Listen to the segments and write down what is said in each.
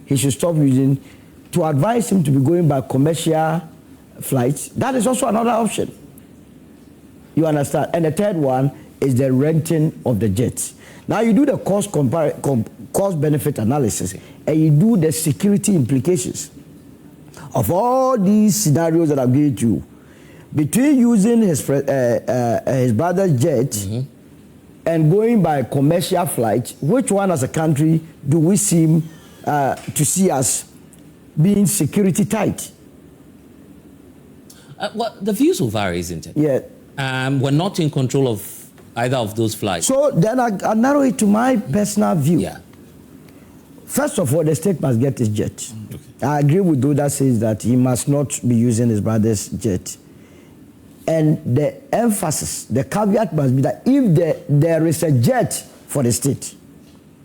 he should stop using, to advise him to be going by commercial flights. That is also another option. You understand? And the third one is the renting of the jets. Now you do the cost-benefit analysis, and you do the security implications of all these scenarios that I've given you. Between using his brother's jet and going by commercial flight, which one as a country do we seem to see as being security tight? Well, the views will vary, isn't it? Yeah. We're not in control of either of those flights. So then I narrow it to my personal view. Yeah. First of all, the state must get his jet. Okay. I agree with those that says that he must not be using his brother's jet. And the emphasis, the caveat must be that if there is a jet for the state.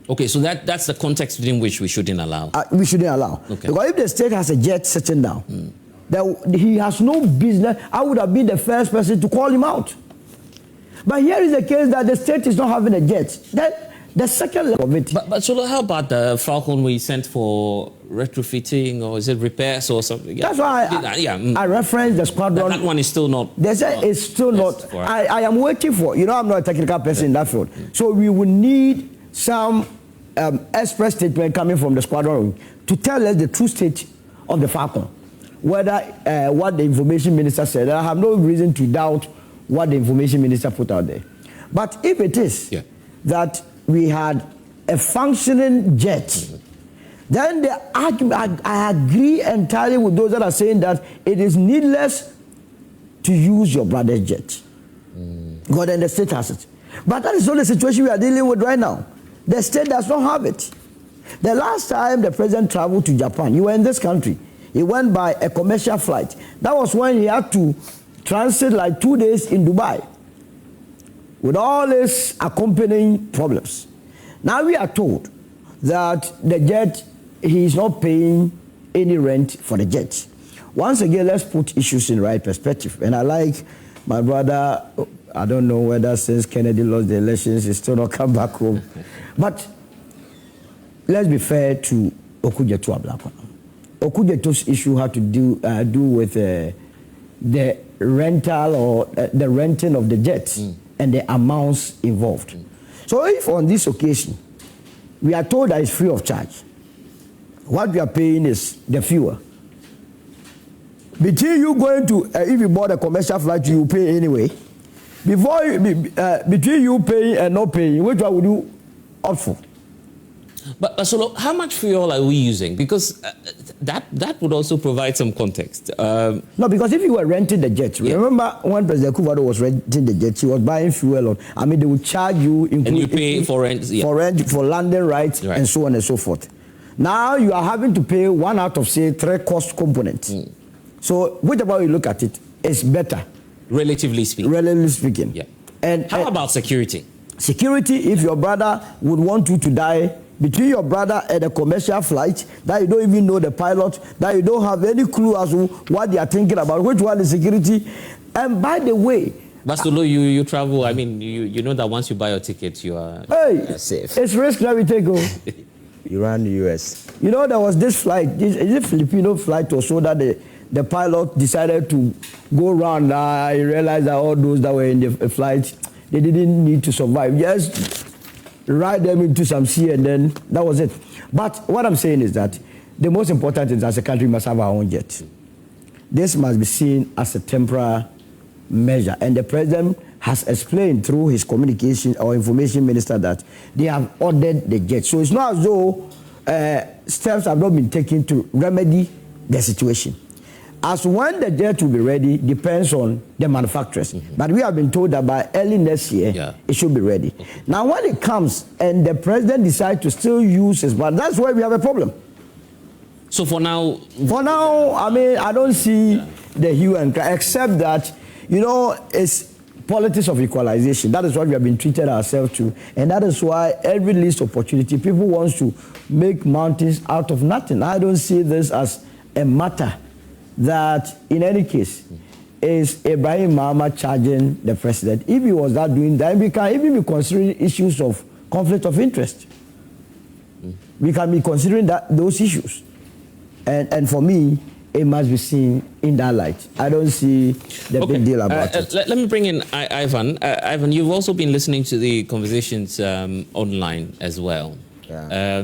Okay, so that's the context within which we shouldn't allow. We shouldn't allow. Okay. Because if the state has a jet sitting down, he has no business. I would have been the first person to call him out. But here is the case that the state is not having a jet. Then the second level of it. But so how about the Falcon we sent for retrofitting, or is it repairs or something? Yeah. That's why I referenced the squadron. That one is still not. They say it's still not. I am waiting for, I'm not a technical person in that field. So we will need some express statement coming from the squadron to tell us the true state of the Falcon. Whether what the information minister said. I have no reason to doubt what the information minister put out there. But if it is that we had a functioning jet, then the argument, I agree entirely with those that are saying that it is needless to use your brother's jet. God, then the state has it. But that is not the situation we are dealing with right now. The state does not have it. The last time the president traveled to Japan, you were in this country. He went by a commercial flight. That was when he had to transit like 2 days in Dubai, with all these accompanying problems. Now we are told that the jet, he is not paying any rent for the jet. Once again, let's put issues in the right perspective. And I like my brother, I don't know whether since Kennedy lost the elections, he's still not come back home. But let's be fair to Okujetu Ablakwa. Okujetu's issue had to do with the rental or the renting of the jets and the amounts involved. So if on this occasion we are told that it's free of charge, what we are paying is the fuel. Between you going to, if you bought a commercial flight, you pay anyway. Between you paying and not paying, which one would you opt for? But so how much fuel are we using? Because that would also provide some context. No, because if you were renting the jet, remember when President Kuvado was renting the jet, he was buying fuel on. I mean, they would charge you, and you pay for rent, for landing rights, and so on and so forth. Now you are having to pay one out of, say, 3 cost components. So whichever you look at it, it's better, relatively speaking. Relatively speaking. Yeah. And how about security? Security, if your brother would want you to die between your brother and a commercial flight, that you don't even know the pilot, that you don't have any clue as to what they are thinking about, which one is security. And by the way, Bastolo, you travel, I mean, you know that once you buy your ticket, you are safe. It's risk that we take. You run the US. You know, there was this flight, is it Filipino flight or so, that the pilot decided to go around. He realized that all those that were in the flight, they didn't need to survive. Just ride them into some sea, and then that was it. But what I'm saying is that the most important is, as a country, we must have our own jet. This must be seen as a temporary measure. And the president has explained through his communication or information minister that they have ordered the jet. So it's not as though steps have not been taken to remedy the situation. As when the jet will be ready depends on the manufacturers. But we have been told that by early next year, it should be ready. Now, when it comes and the president decides to still use his brother, that's where we have a problem. So for now, I mean, I don't see the hue and cry, except that, it's politics of equalization. That is what we have been treated ourselves to. And that is why every least opportunity, people want to make mountains out of nothing. I don't see this as a matter that, in any case, is Ibrahim Mahama charging the president. If he was not doing that, we can even be considering issues of conflict of interest. we can be considering those issues. And for me, it must be seen in that light. I don't see the big deal about it. Let me bring in Ivan. Ivan, you've also been listening to the conversations online as well. Yeah.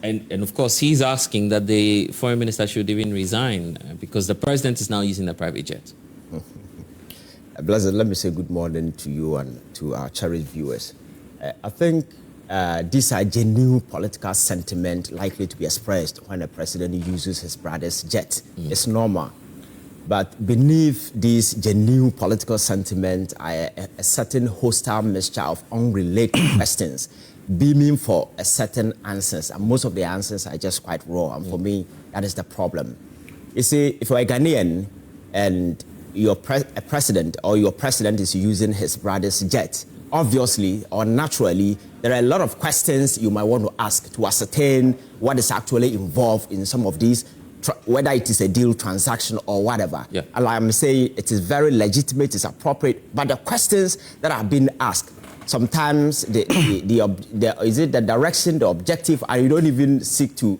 And of course, he's asking that the foreign minister should even resign because the president is now using a private jet. Blessed, let me say good morning to you and to our cherished viewers. I think these are genuine political sentiment likely to be expressed when a president uses his brother's jet. It's normal. But beneath this genuine political sentiment are a certain hostile mixture of unrelated questions beaming for a certain answers. And most of the answers are just quite raw. And for me, that is the problem. You see, if you're a Ghanaian and your president or your president is using his brother's jet, obviously or naturally, there are a lot of questions you might want to ask to ascertain what is actually involved in some of these, whether it is a deal, transaction, or whatever. Yeah. And I'm saying it is very legitimate, it's appropriate, but the questions that are being asked, sometimes is it the direction, the objective, and you don't even seek to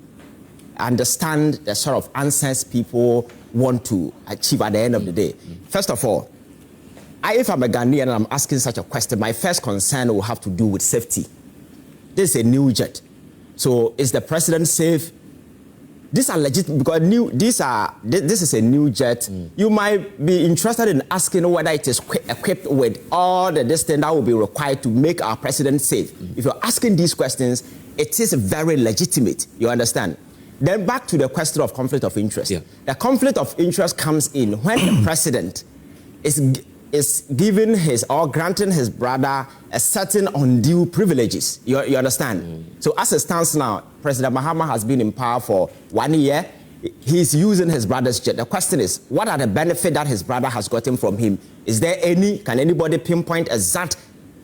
understand the sort of answers people want to achieve at the end of the day. First of all, if I'm a Ghanaian and I'm asking such a question, my first concern will have to do with safety. This is a new jet. So is the president safe? These are legitimate because this is a new jet. You might be interested in asking whether it is equipped with all the distance that will be required to make our president safe. If you're asking these questions, it is very legitimate. You understand? Then back to the question of conflict of interest. Yeah. The conflict of interest comes in when the president is giving his or granting his brother a certain undue privileges. You understand? So as it stands now, President Mahama has been in power for 1 year. He's using his brother's jet. The question is, what are the benefits that his brother has gotten from him? Is there any? Can anybody pinpoint exact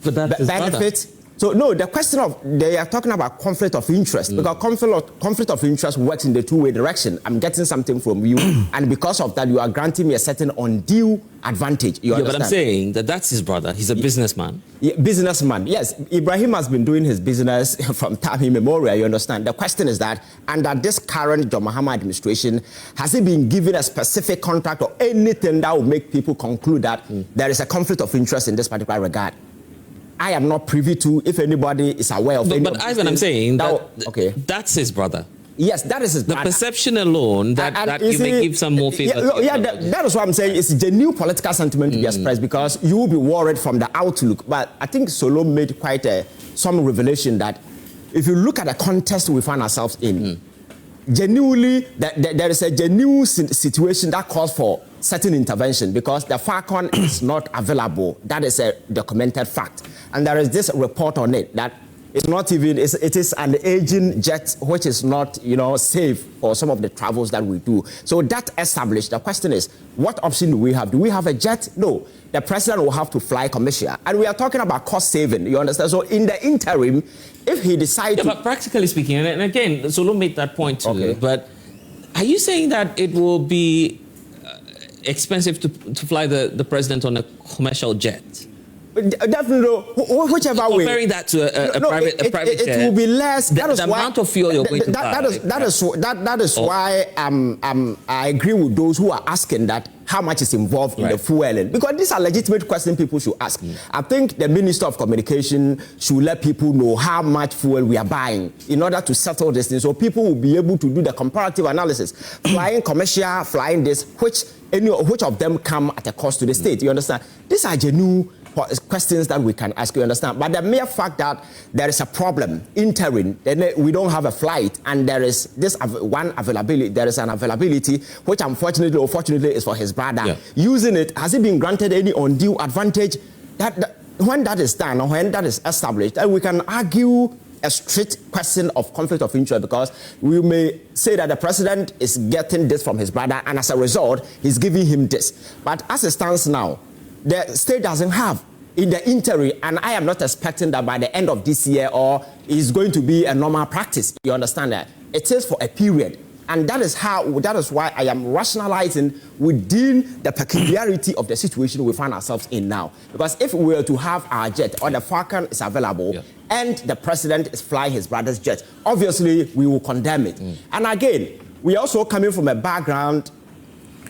benefits? So no, the question of, they are talking about conflict of interest, because conflict of interest works in the two-way direction. I'm getting something from you, and because of that, you are granting me a certain undue advantage. You understand? But I'm saying that that's his brother. He's a businessman. Yeah, businessman, yes. Ibrahim has been doing his business from time immemorial, you understand? The question is that, under this current John Mahama administration, has he been given a specific contract or anything that will make people conclude that there is a conflict of interest in this particular regard? I am not privy to, if anybody is aware of any. But Ivan, I'm saying okay, that's his brother. Yes, that is his brother. The perception alone that you may give some more favor. That is what I'm saying. It's a new political sentiment to be expressed, because you will be worried from the outlook. But I think Solo made quite some revelation that if you look at the context we find ourselves in, genuinely, there is a genuine situation that calls for certain intervention, because the Falcon is not available. That is a documented fact. And there is this report on it that it's not even, it is an aging jet which is not, safe for some of the travels that we do. So that established, the question is, what option do we have? Do we have a jet? No. The president will have to fly commercial. And we are talking about cost saving, you understand? So in the interim, if he decides but practically speaking, and again, Solo made that point too, but are you saying that it will be expensive to fly the president on a commercial jet? Definitely, whichever way. Comparing that to a private jet, it will be less. The amount of fuel you're going to buy. That is why I agree with those who are asking that how much is involved in the fueling, because these are legitimate questions people should ask. I think the Minister of Communication should let people know how much fuel we are buying in order to settle this thing, so people will be able to do the comparative analysis. Flying commercial, flying this, which of them come at a cost to the state? You understand? These are genuine questions that we can ask, you understand? But the mere fact that there is a problem, interim, then we don't have a flight, and there is this one availability, there is an availability, which unfortunately or fortunately is for his brother. Yeah. Using it, has he been granted any undue advantage? When that is done, or when that is established, then we can argue a strict question of conflict of interest, because we may say that the president is getting this from his brother, and as a result, he's giving him this. But as it stands now, the state doesn't have in the interim, and I am not expecting that by the end of this year, or it's going to be a normal practice. You understand that? It is for a period. And if the president is giving his brother a certain undue advantage, then we can argue a strict question of conflict of interest, because we may say that the president is getting this from his brother, and as a result, he's giving him this. But as it stands now, the state doesn't have in the interim, and I am not expecting that by the end of this year, or is going to be a normal practice. You understand that? It is for a period. And that is why I am rationalizing within the peculiarity of the situation we find ourselves in now. Because if we were to have our jet or the Falcon is available, and the president is flying his brother's jet, obviously we will condemn it. And again, we are also coming from a background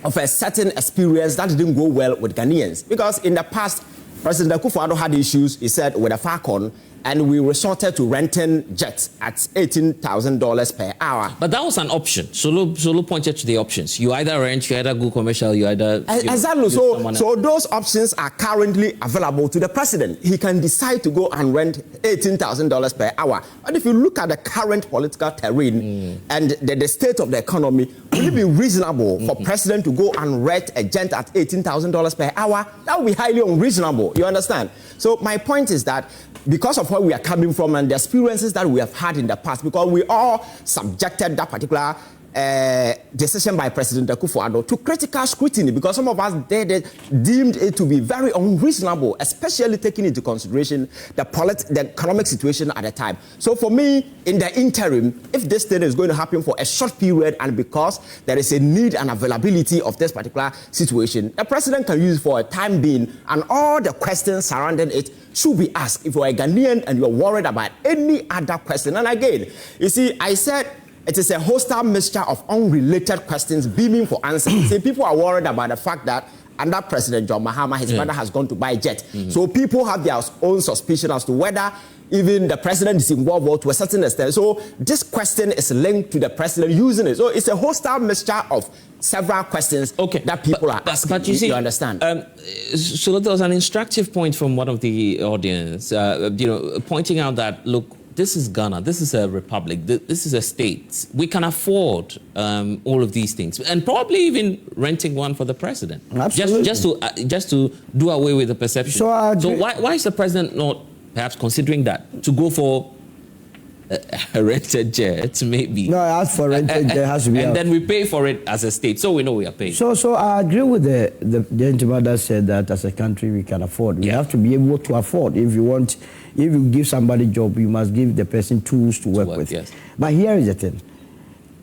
of a certain experience that didn't go well with Ghanaians. Because in the past, President Akufo-Addo had issues, he said, with the Falcon, and we resorted to renting jets at $18,000 per hour. But that was an option. Solo pointed to the options. You either rent, you either go commercial, you either... Exactly. So those options are currently available to the president. He can decide to go and rent $18,000 per hour. But if you look at the current political terrain and the state of the economy, would it be reasonable for president to go and rent a jet at $18,000 per hour? That would be highly unreasonable. You understand? So my point is that because of where we are coming from and the experiences that we have had in the past, because we all subjected that particular decision by President Akufo-Addo to critical scrutiny, because some of us deemed it to be very unreasonable, especially taking into consideration the economic situation at the time. So for me, in the interim, if this thing is going to happen for a short period and because there is a need and availability of this particular situation, the president can use it for a time being, and all the questions surrounding it should be asked. If you're a Ghanaian and you're worried about any other question, and again, you see, I said it is a hostile mixture of unrelated questions beaming for answers. See, people are worried about the fact that under President John Mahama, his brother has gone to buy jet. So people have their own suspicion as to whether even the president is involved or to a certain extent. So this question is linked to the president using it. So it's a hostile mixture of several questions that people are asking. But you see, understand? So there was an instructive point from one of the audience, pointing out that, look, this is Ghana, this is a republic, this is a state. We can afford all of these things, and probably even renting one for the president. Absolutely. Just to do away with the perception. So why is the president not perhaps considering that, to go for a rented jet, maybe? No, I asked for rented jet, has to be and then we pay for it as a state, so we know we are paying. So I agree with the gentleman that said that as a country we can afford. We have to be able to afford. If you give somebody a job, you must give the person tools to work with. Yes. But here is the thing.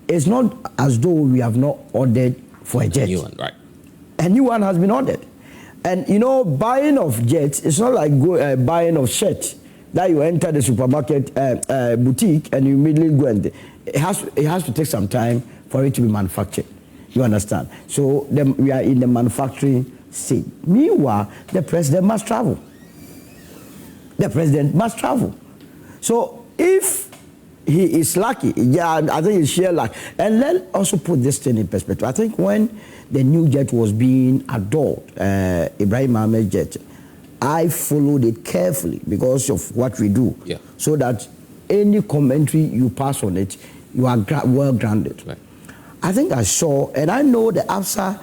It's not as though we have not ordered for a jet. A new one, right. A new one has been ordered. And buying of jets, it's not like buying of shirts that you enter the supermarket boutique and you immediately go and it has to take some time for it to be manufactured. You understand? So we are in the manufacturing stage. Meanwhile, the president must travel. The president must travel. So if he is lucky, I think it's sheer luck. And let's also put this thing in perspective. I think when the new jet was being adored, Ibrahim Mohammed jet, I followed it carefully because of what we do. Yeah. So that any commentary you pass on it, you are well grounded. Right. I think I saw, and I know the AFSA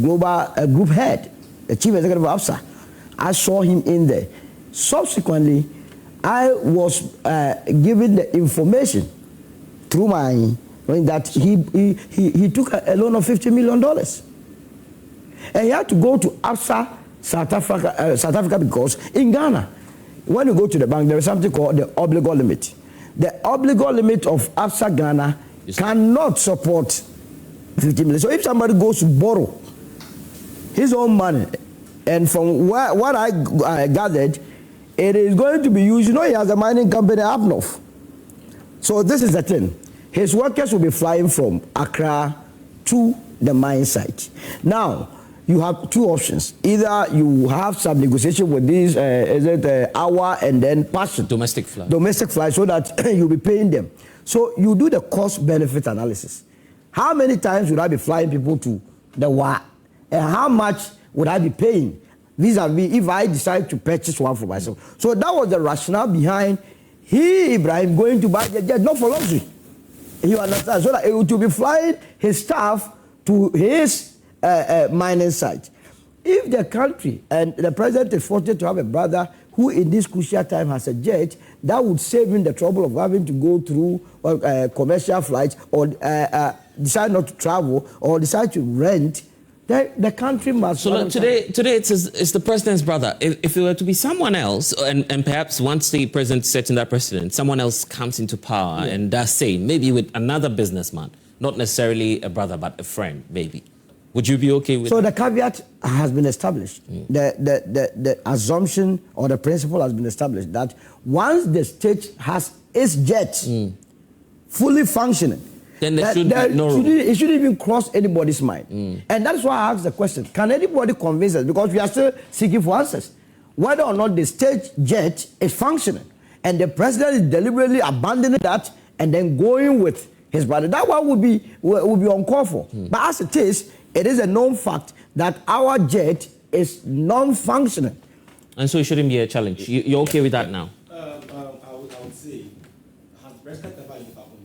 global group head, the chief executive of AFSA, I saw him in there. Subsequently, I was given the information through that he took a loan of $50 million. And he had to go to AFSA South Africa because in Ghana, when you go to the bank, there is something called the obligor limit. The obligor limit of AFSA Ghana cannot support 50 million. So if somebody goes to borrow his own money, and from what I gathered, it is going to be used. He has a mining company up north. So this is the thing. His workers will be flying from Accra to the mine site. Now, you have two options. Either you have some negotiation with these, hour and then pass it. Domestic flight. Domestic flight, so that you'll be paying them. So you do the cost-benefit analysis. How many times would I be flying people to the WA? And how much would I be paying vis-a-vis if I decide to purchase one for myself? So that was the rationale behind Ibrahim going to buy the jet, not for luxury. You understand? So that it would be flying his staff to his mining site. If the country and the president is fortunate to have a brother who in this crucial time has a jet, that would save him the trouble of having to go through commercial flights or decide not to travel or decide to rent, The country must... So today it's the president's brother. If it were to be someone else, and perhaps once the president setting that precedent, someone else comes into power and does same, maybe with another businessman, not necessarily a brother, but a friend, maybe. Would you be okay with So that? the caveat has been established. The assumption or the principle has been established that once the state has its jet fully functioning, then there should be no room. It shouldn't even cross anybody's mind. And that's why I asked the question, can anybody convince us? Because we are still seeking for answers. Whether or not the state jet is functioning and the president is deliberately abandoning that and then going with his brother, that one would be uncalled for. But as it is a known fact that our jet is non-functioning. And so it shouldn't be a challenge. You're okay with that now? I would say, has President ever in Falcon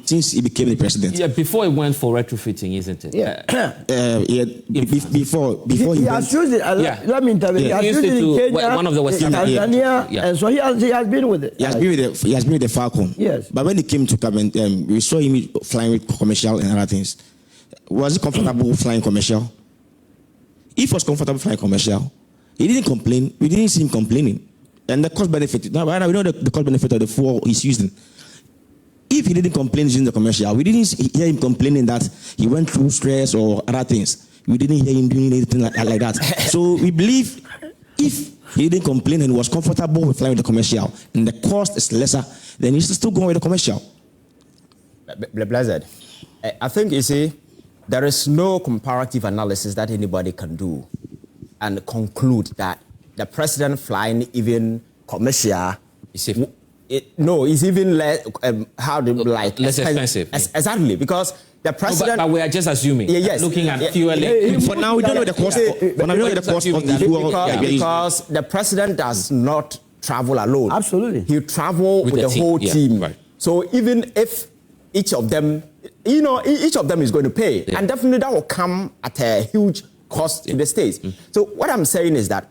since he became the president? Yeah, before he went for retrofitting, isn't it? Yeah. Before he has used it. Let me intervene. Yeah. He has used it in Kenya, one of the West Tanzania, and so he has been with it. He has been with the Falcon. Yes. But when he came to Cabinet, we saw him flying with commercial and other things. Was he comfortable flying commercial? If he was comfortable flying commercial, he didn't complain. We didn't see him complaining. And the cost benefit, now we know the cost benefit of the fuel he's using. If he didn't complain using the commercial, we didn't hear him complaining that he went through stress or other things. We didn't hear him doing anything like that. So we believe if he didn't complain and was comfortable with flying with the commercial and the cost is lesser, then he's still going with the commercial. Blessed. I think, you see, there is no comparative analysis that anybody can do and conclude that the president flying even commercial it's even less less expensive. Exactly, because the president. But we are just assuming. Yes. Looking at fuel. For now, we don't know the cost. Of the fuel. Because the president does not travel alone. Absolutely. He travel with the whole team. Right. So even if each of them, each of them is going to pay, and definitely that will come at a huge cost to the states. So what I'm saying is that,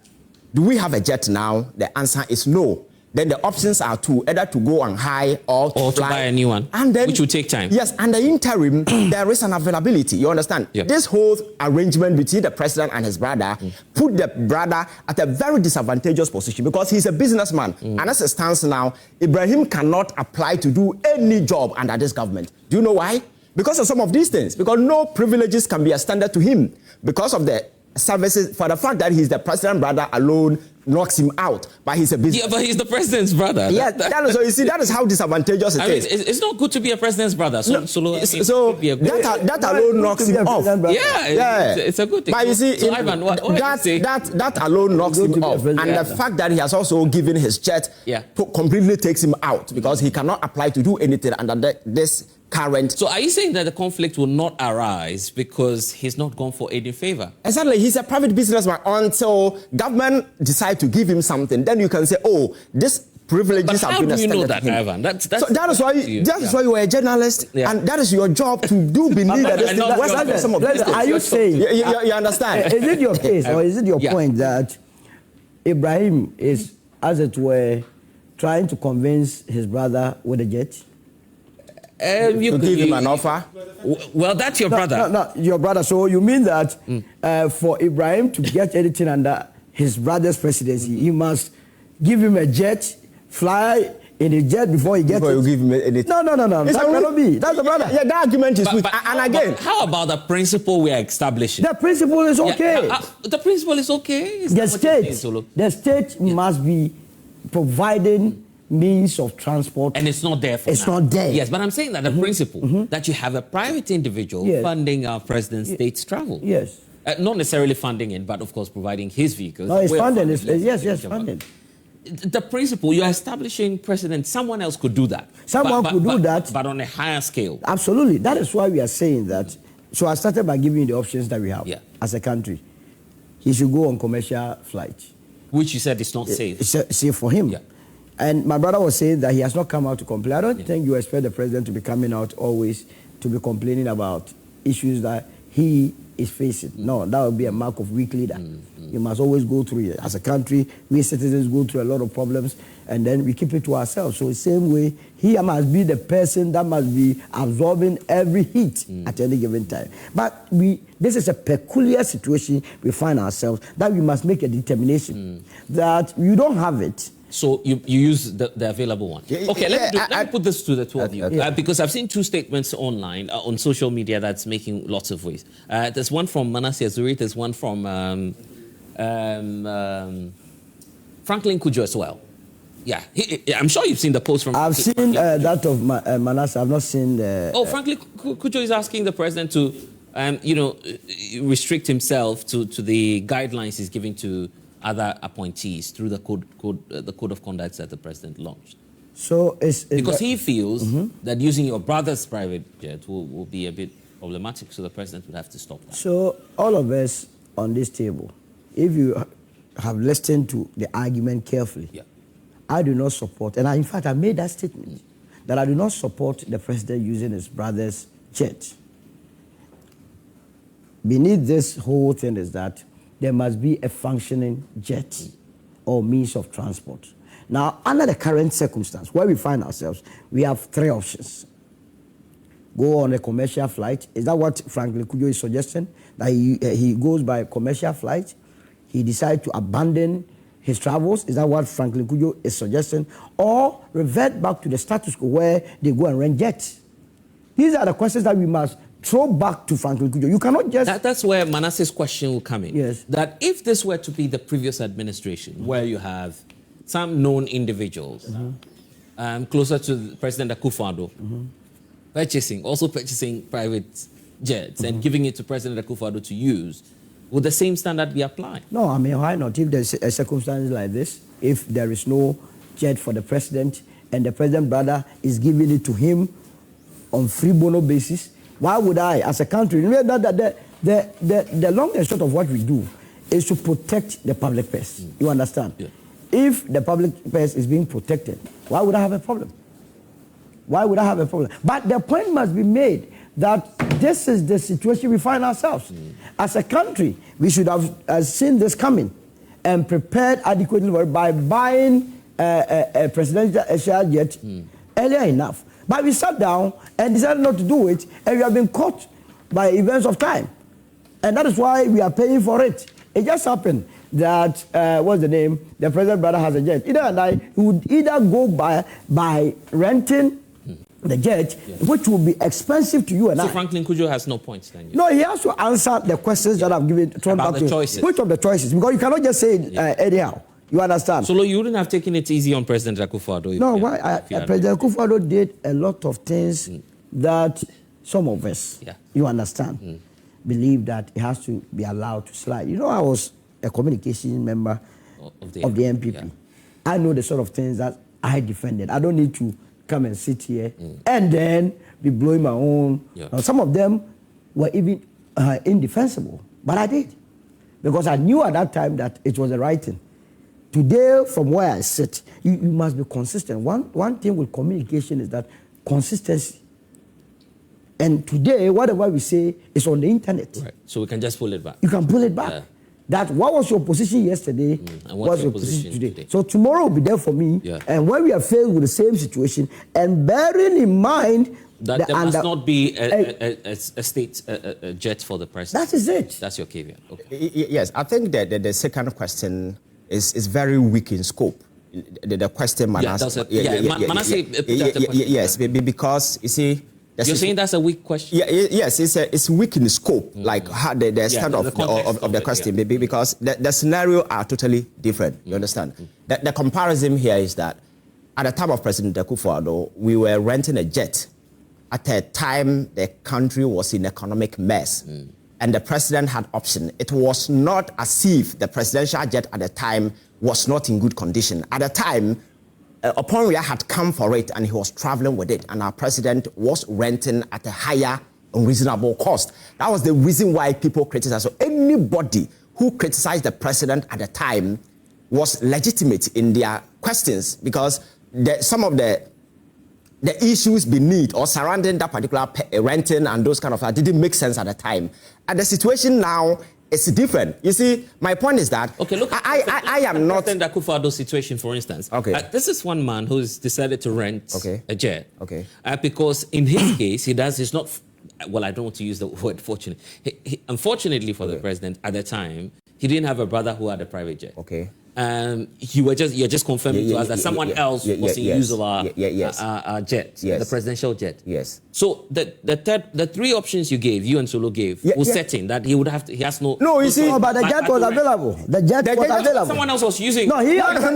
do we have a jet now? The answer is no. Then the options are either to go on high or to buy a new one, and then, which will take time. Yes, and the interim, there is an availability. You understand? Yeah. This whole arrangement between the president and his brother put the brother at a very disadvantageous position because he's a businessman. And as it stands now, Ibrahim cannot apply to do any job under this government. Do you know why? Because of some of these things. Because no privileges can be extended to him because of the services, for the fact that he's the president's brother alone knocks him out, but he's a business. Yeah, but he's the president's brother. Yeah, so you see, that is how disadvantageous it is. It's not good to be a president's brother. So that alone knocks him off. Yeah, it's a good thing. But you see, so Ivan, that alone knocks him off, and the fact that he has also given his jet completely takes him out because he cannot apply to do anything under this current. So are you saying that the conflict will not arise because he's not gone for aid in favor? Exactly. He's a private businessman until government decide to give him something. Then you can say, oh, this privileges have been extended to him. But how do you know that, Ivan? That is why you are a journalist, and that is your job to do beneath that. Are you saying? You understand? Is it your case or is it your point that Ibrahim is, as it were, trying to convince his brother with a jet? You give him an offer? Well, that's your brother. No, your brother. So you mean that for Ibrahim to get anything under his brother's presidency, he must give him a jet, fly in a jet before he gets it? You give him anything. No. That cannot be. That's the brother. Yeah, that argument is weak. And again, how about the principle we are establishing? The principle is okay. The principle is okay. The state must be providing means of transport. And it's not there for It's now. not there. Yes, but I'm saying that the principle that you have a private individual funding our president's state's travel. Yes. Not necessarily funding it, but of course providing his vehicles. No, it's funding. Yes, funding. The principle, you're establishing precedent, someone else could do that. Someone could do that. But on a higher scale. Absolutely. That is why we are saying that. So I started by giving you the options that we have as a country. He should go on commercial flights. Which you said is not safe. It's safe for him. Yeah. And my brother was saying that he has not come out to complain. I don't think you expect the president to be coming out always to be complaining about issues that he is facing. No, that would be a mark of weak leader. You must always go through it. As a country, we citizens go through a lot of problems, and then we keep it to ourselves. So the same way, he must be the person that must be absorbing every heat at any given time. But this is a peculiar situation we find ourselves, that we must make a determination that you don't have it. So you use the available one. Okay, let me put this to the two of you. Because I've seen two statements online, on social media, that's making lots of waves. There's one from Manasseh Azuri, there's one from Franklin Kudjo as well. Yeah, I'm sure you've seen the post from... I've seen that of Manasseh. I've not seen the... Franklin Kudjo is asking the president to, restrict himself to the guidelines he's giving to other appointees through the code of conduct that the president launched. So because he feels that using your brother's private jet will be a bit problematic, so the president would have to stop that. So all of us on this table, if you have listened to the argument carefully, I do not support, and in fact I made that statement, that I do not support the president using his brother's jet. Beneath this whole thing is that there must be a functioning jet or means of transport. Now, under the current circumstance, where we find ourselves, we have three options. Go on a commercial flight. Is that what Franklin Kudjo is suggesting? That he goes by a commercial flight? He decides to abandon his travels? Is that what Franklin Kudjo is suggesting? Or revert back to the status quo where they go and rent jets? These are the questions that we must throw back to Franklin Kudjo. You cannot just... That's where Manasseh's question will come in. Yes. That if this were to be the previous administration, where you have some known individuals closer to President Akufo-Addo, purchasing private jets and giving it to President Akufo-Addo to use, would the same standard be applied? No, I mean, why not? If there's a circumstance like this, if there is no jet for the president and the president brother is giving it to him on free bono basis, why would I, as a country, remember that the long and short of what we do is to protect the public purse. You understand? Yeah. If the public purse is being protected, why would I have a problem? Why would I have a problem? But the point must be made that this is the situation we find ourselves. As a country, we should have seen this coming and prepared adequately for it by buying a presidential jet earlier enough. But we sat down and decided not to do it, and we have been caught by events of time. And that is why we are paying for it. It just happened that, what's the name? The president brother has a jet. Either and I would either go by renting the jet, which will be expensive to you and I. So Franklin Kudjo has no points then? No, he has to answer the questions that I've thrown back to him. Choices. Which of the choices? Because you cannot just say it anyhow. You understand? So you wouldn't have taken it easy on President Akufo-Addo? No, President Akufo-Addo did a lot of things that some of us, you understand, believe that it has to be allowed to slide. You know, I was a communication member of the NPP. Yeah. I know the sort of things that I defended. I don't need to come and sit here and then be blowing my own. Yeah. Now, some of them were even indefensible, but I did. Because I knew at that time that it was the right thing. Today, from where I sit, you must be consistent. One thing with communication is that consistency. And today, whatever we say is on the internet. Right. So we can just pull it back. You can pull it back. Yeah. That what was your position yesterday was your position today. So tomorrow will be there for me. Yeah. And when we are faced with the same situation, and bearing in mind that there must not be a state jet for the president. That is it. That's your caveat. Okay. Yes, I think that the second question is very weak in scope. The question Manasseh. Yes, because you see. You're saying that's a weak question? Yes, it's weak in scope, like how the stand of the question, because the scenario are totally different. You understand? The comparison here is that at the time of President Akufo-Addo, we were renting a jet at a time the country was in economic mess, and the president had option. It was not as if the presidential jet at the time was not in good condition. At the time, Oporia had come for it and he was traveling with it, and our president was renting at a higher unreasonable cost. That was the reason why people criticized. So anybody who criticized the president at the time was legitimate in their questions, because some of the the issues beneath or surrounding that particular renting and those kind of things didn't make sense at the time. And the situation now is different. You see, my point is that I am not President Akufo-Addo's situation, for instance. Okay. This is one man who's decided to rent a jet. Okay. Because in his case, he's not. Well, I don't want to use the word fortunate. Unfortunately for the president at the time, he didn't have a brother who had a private jet. Okay. You're just confirming to us that someone else was in use of our jet, the presidential jet. Yes. So the three options you gave, you and Solo gave, was setting that he would have to. He has no. No, you see, but the jet was available. The jet was available. Someone else was using. No,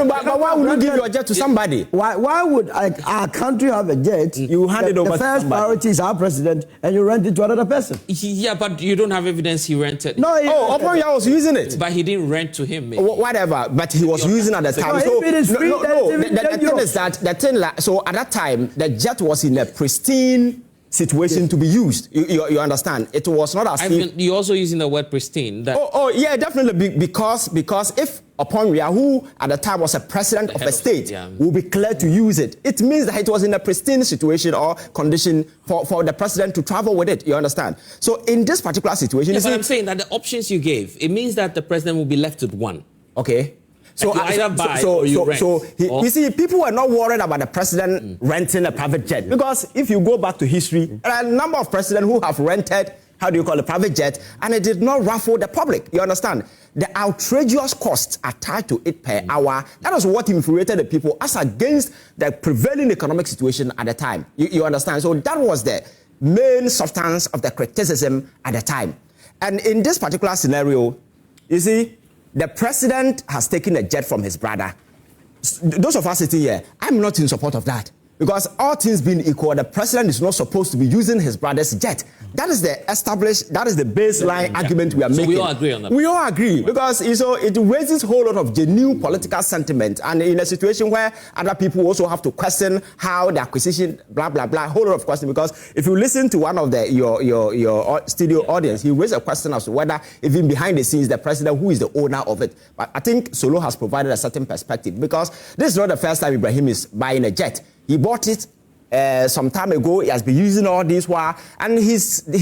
but why would you give your jet to somebody? Why would our country have a jet? You hand it over to somebody. The first priority is our president, and you rent it to another person. Yeah, but you don't have evidence he rented. No. Oponya was using it. But he didn't rent to him. Maybe. Whatever. But he was using at the time. The thing. So at that time, the jet was in a pristine situation to be used. You understand? It was not as if... You're also using the word pristine. Yeah, definitely. Because if Oponya, who at the time was a president of a state, will be cleared to use it, it means that it was in a pristine situation or condition for the president to travel with it. You understand? So in this particular situation... but I'm saying that the options you gave, it means that the president will be left with one. Okay. So you see, people were not worried about the president renting a private jet, because if you go back to history, there are a number of presidents who have rented, a private jet, and it did not ruffle the public. You understand? The outrageous costs attached to it per hour, that was what infuriated the people as against the prevailing economic situation at the time. You understand? So that was the main substance of the criticism at the time. And in this particular scenario, you see, the president has taken a jet from his brother. Those of us sitting here, I'm not in support of that. Because all things being equal, the president is not supposed to be using his brother's jet. That is the baseline argument we are making. We all agree on that. We all agree, because it raises a whole lot of genuine political sentiment, and in a situation where other people also have to question how the acquisition, blah blah blah, a whole lot of questions. Because if you listen to one of your studio audience, he raised a question as to whether even behind the scenes the president who is the owner of it. But I think Solo has provided a certain perspective, because this is not the first time Ibrahim is buying a jet. He bought it some time ago. He has been using all this while, and he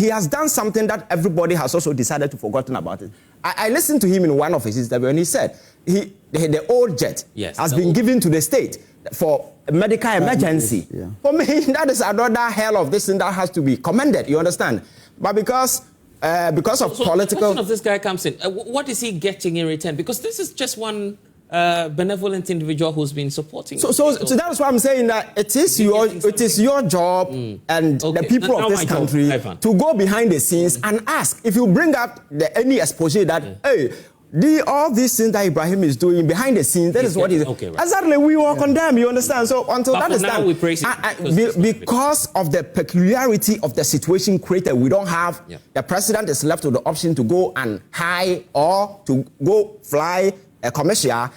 has done something that everybody has also decided to forgotten about it. I listened to him in one of his interviews, and he said the old jet has been given to the state for a medical emergency. Yeah. For me, that is another hell of this thing that has to be commended. You understand? But because of political... the question of this guy comes in. What is he getting in return? Because this is just one... benevolent individual who's been supporting. So that's why I'm saying that it is your job and the people of this country to go behind the scenes and ask. If you bring up any exposure that all these things that Ibrahim is doing behind the scenes, that is what is exactly we will condemn. You understand? So until that is done, because of the peculiarity of the situation created, we don't have the president is left with the option to go and hire or to go fly a commercial,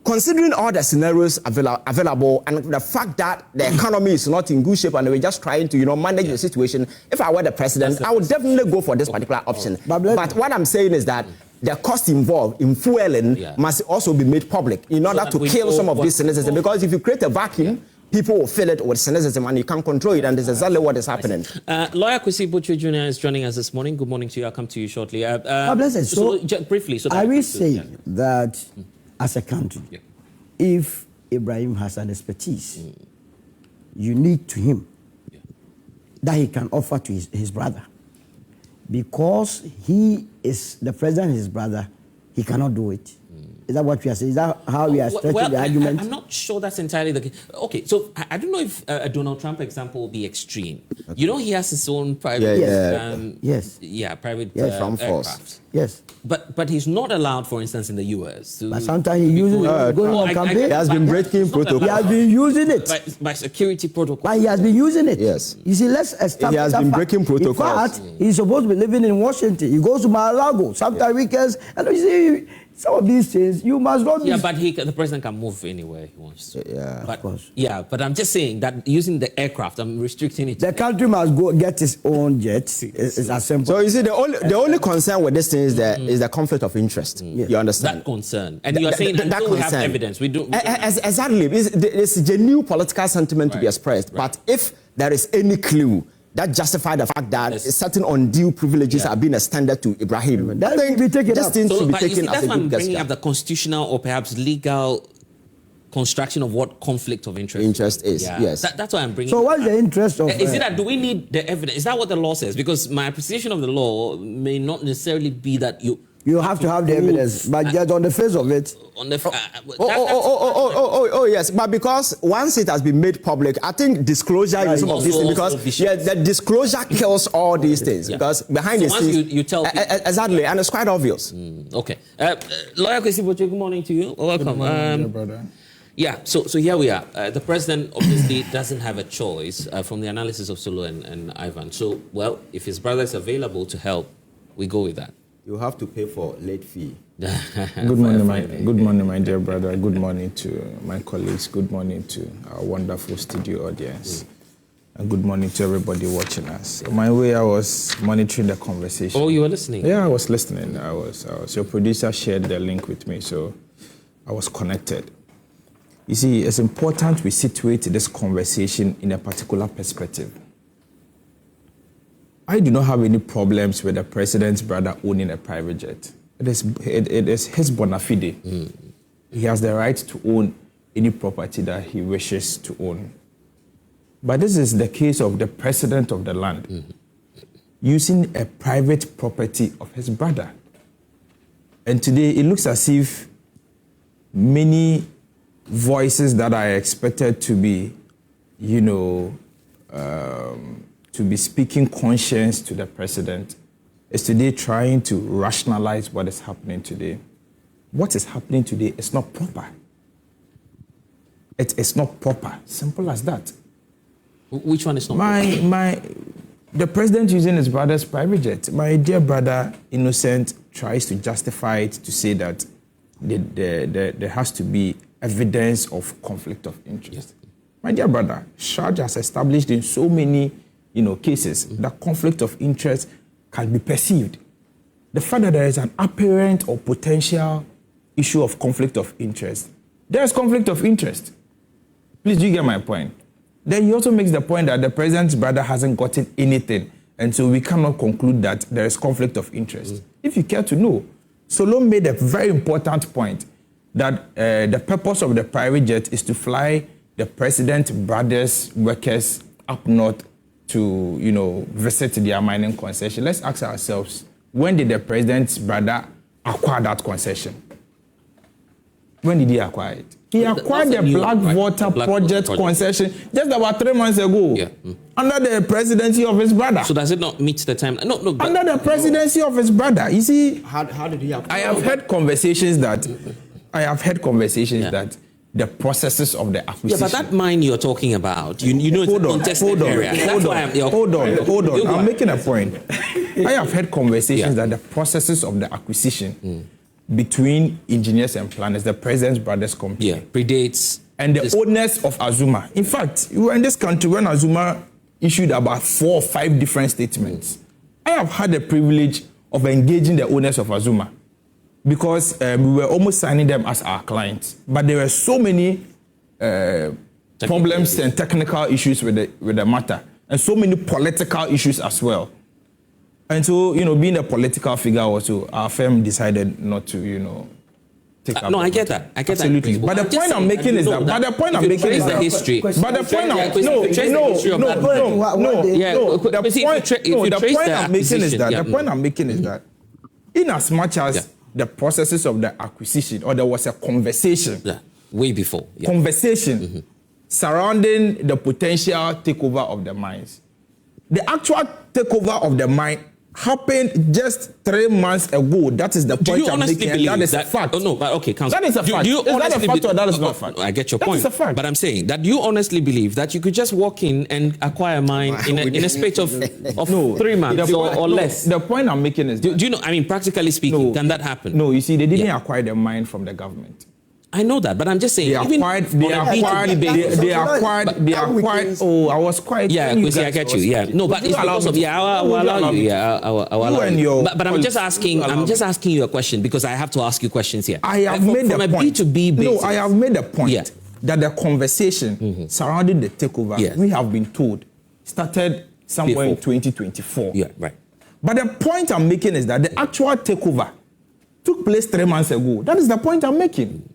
considering all the scenarios available and the fact that the economy is not in good shape and we're just trying to manage the situation. If I were the president, I would definitely go for this particular option. But what I'm saying is that the cost involved in fueling must also be made public in order to kill some of these cynicism. Because if you create a vacuum, people will fill it with cynicism and you can't control it, and this is exactly what is happening. Lawyer Kwasi Botchwey Jr. is joining us this morning. Good morning to you. I'll come to you shortly. Briefly. I will say that as a country, if Ibrahim has an expertise unique to him that he can offer to his brother, because he is the president, his brother, he cannot do it. Is that what we are saying? Is that how we are stretching the argument? I'm not sure that's entirely the case. Okay, so I don't know if a Donald Trump example will be extreme. Okay. He has his own private... private aircraft. Yes. But he's not allowed, for instance, in the US. But sometimes he's using it going on campaign. He has been breaking protocol. He has been using it. By security protocol. But he has been using it. Yes. You see, let's establish he has been breaking protocols. In fact, he's supposed to be living in Washington. He goes to Mar-a-Lago, sometimes weekends, and you see... some of these things, you must not be... Yeah, but the president can move anywhere he wants to. Yeah, but, of course. Yeah, but I'm just saying that using the aircraft, I'm restricting it. The country must go get its own jets. It's as simple. So you see, the only concern with this thing is the conflict of interest. You understand? That concern. And you are saying until we have evidence, we don't... Exactly. It's a genuine political sentiment to be expressed. Right. But if there is any clue that justify the fact that certain undue privileges are being extended to Ibrahim, that thing be taken up. Should be taken that's as why a I'm good bringing gesture. up the constitutional or perhaps legal construction of what conflict of interest is. Yeah. Yes. That's why I'm bringing. So what's the interest of? Is it that do we need the evidence? Is that what the law says? Because my appreciation of the law may not necessarily be that you have to have the evidence, but just on the face of it. On the yes, but because once it has been made public, I think disclosure is some of these things, because the disclosure kills all these things, because behind the scenes you tell people, exactly, and it's quite obvious. Okay, Lawyer Kwasi, good morning to you. Welcome, good morning, brother. Yeah, so here we are. The president obviously doesn't have a choice from the analysis of Solo and Ivan. So, well, if his brother is available to help, we go with that. You have to pay for late fee. Good morning, my dear brother. Good morning to my colleagues. Good morning to our wonderful studio audience. And good morning to everybody watching us. On my way, I was monitoring the conversation. Oh, you were listening? Yeah, I was listening. I was. Your producer shared the link with me, so I was connected. You see, it's important we situate this conversation in a particular perspective. I do not have any problems with the president's brother owning a private jet. It is his bona fide. He has the right to own any property that he wishes to own. But this is the case of the president of the land using a private property of his brother. And today it looks as if many voices that are expected to be, to be speaking conscience to the president is today trying to rationalize what is happening today. What is happening today is not proper. It is not proper. Simple as that. Which one is not proper? The president using his brother's private jet. My dear brother, Innocent, tries to justify it to say that there has to be evidence of conflict of interest. Yes. My dear brother, Shard has established in so many cases that conflict of interest can be perceived. The fact that there is an apparent or potential issue of conflict of interest, there is conflict of interest. Please, do you get my point? Then he also makes the point that the president's brother hasn't gotten anything, and so we cannot conclude that there is conflict of interest. If you care to know, Solo made a very important point that the purpose of the private jet is to fly the president's brother's workers up north to, visit their mining concession. Let's ask ourselves, when did the president's brother acquire that concession? When did he acquire it? He acquired the Blackwater project concession just about 3 months ago, under the presidency of his brother. So does it not meet the time? No. Under the presidency of his brother. You see, how did he acquire? I have heard conversations that the processes of the acquisition. Yeah, but that mine you're talking about, it's a contested area. Hold on. I'm making a point. I have heard conversations that the processes of the acquisition between engineers and planners, the president's brother's company, predates, and the owners of Azuma. In fact, we were in this country when Azuma issued about 4 or 5 different statements. I have had the privilege of engaging the owners of Azuma, because we were almost signing them as our clients. But there were so many problems and technical issues with the matter, and so many political issues as well. And so, being a political figure also, our firm decided not to, take up. No, I get that. Absolutely. That. But the point I'm making is that. But the point I'm making is that. History. But the point I'm making is that, in as much as the processes of the acquisition, or there was a conversation way before conversation surrounding the potential takeover of the mines. The actual takeover of the mine happened just 3 months ago. That is the point I'm making. And that is a fact. Oh, no, but okay, Council. That is a fact. Is that a fact or that is not a fact? I get your that point. That is a fact. But I'm saying that you honestly believe that you could just walk in and acquire a mine in a space of 3 months or less. The point I'm making is do you know, I mean, practically speaking, can that happen? No, you see, they didn't acquire the mine from the government. I know that, but I'm just saying. They acquired. Oh, I was quiet. Yeah, Kwasi, I get you. Yeah, no, but it's because of I'll allow you. Yeah, I'll allow you. But I'm just asking. I'm just asking you a question because I have to ask you questions here. I have made the point. From a B2B basis. No, I have made the point that the conversation surrounding the takeover, we have been told, started somewhere in 2024. Yeah, right. But the point I'm making is that the actual takeover took place 3 months ago. That is the point I'm making.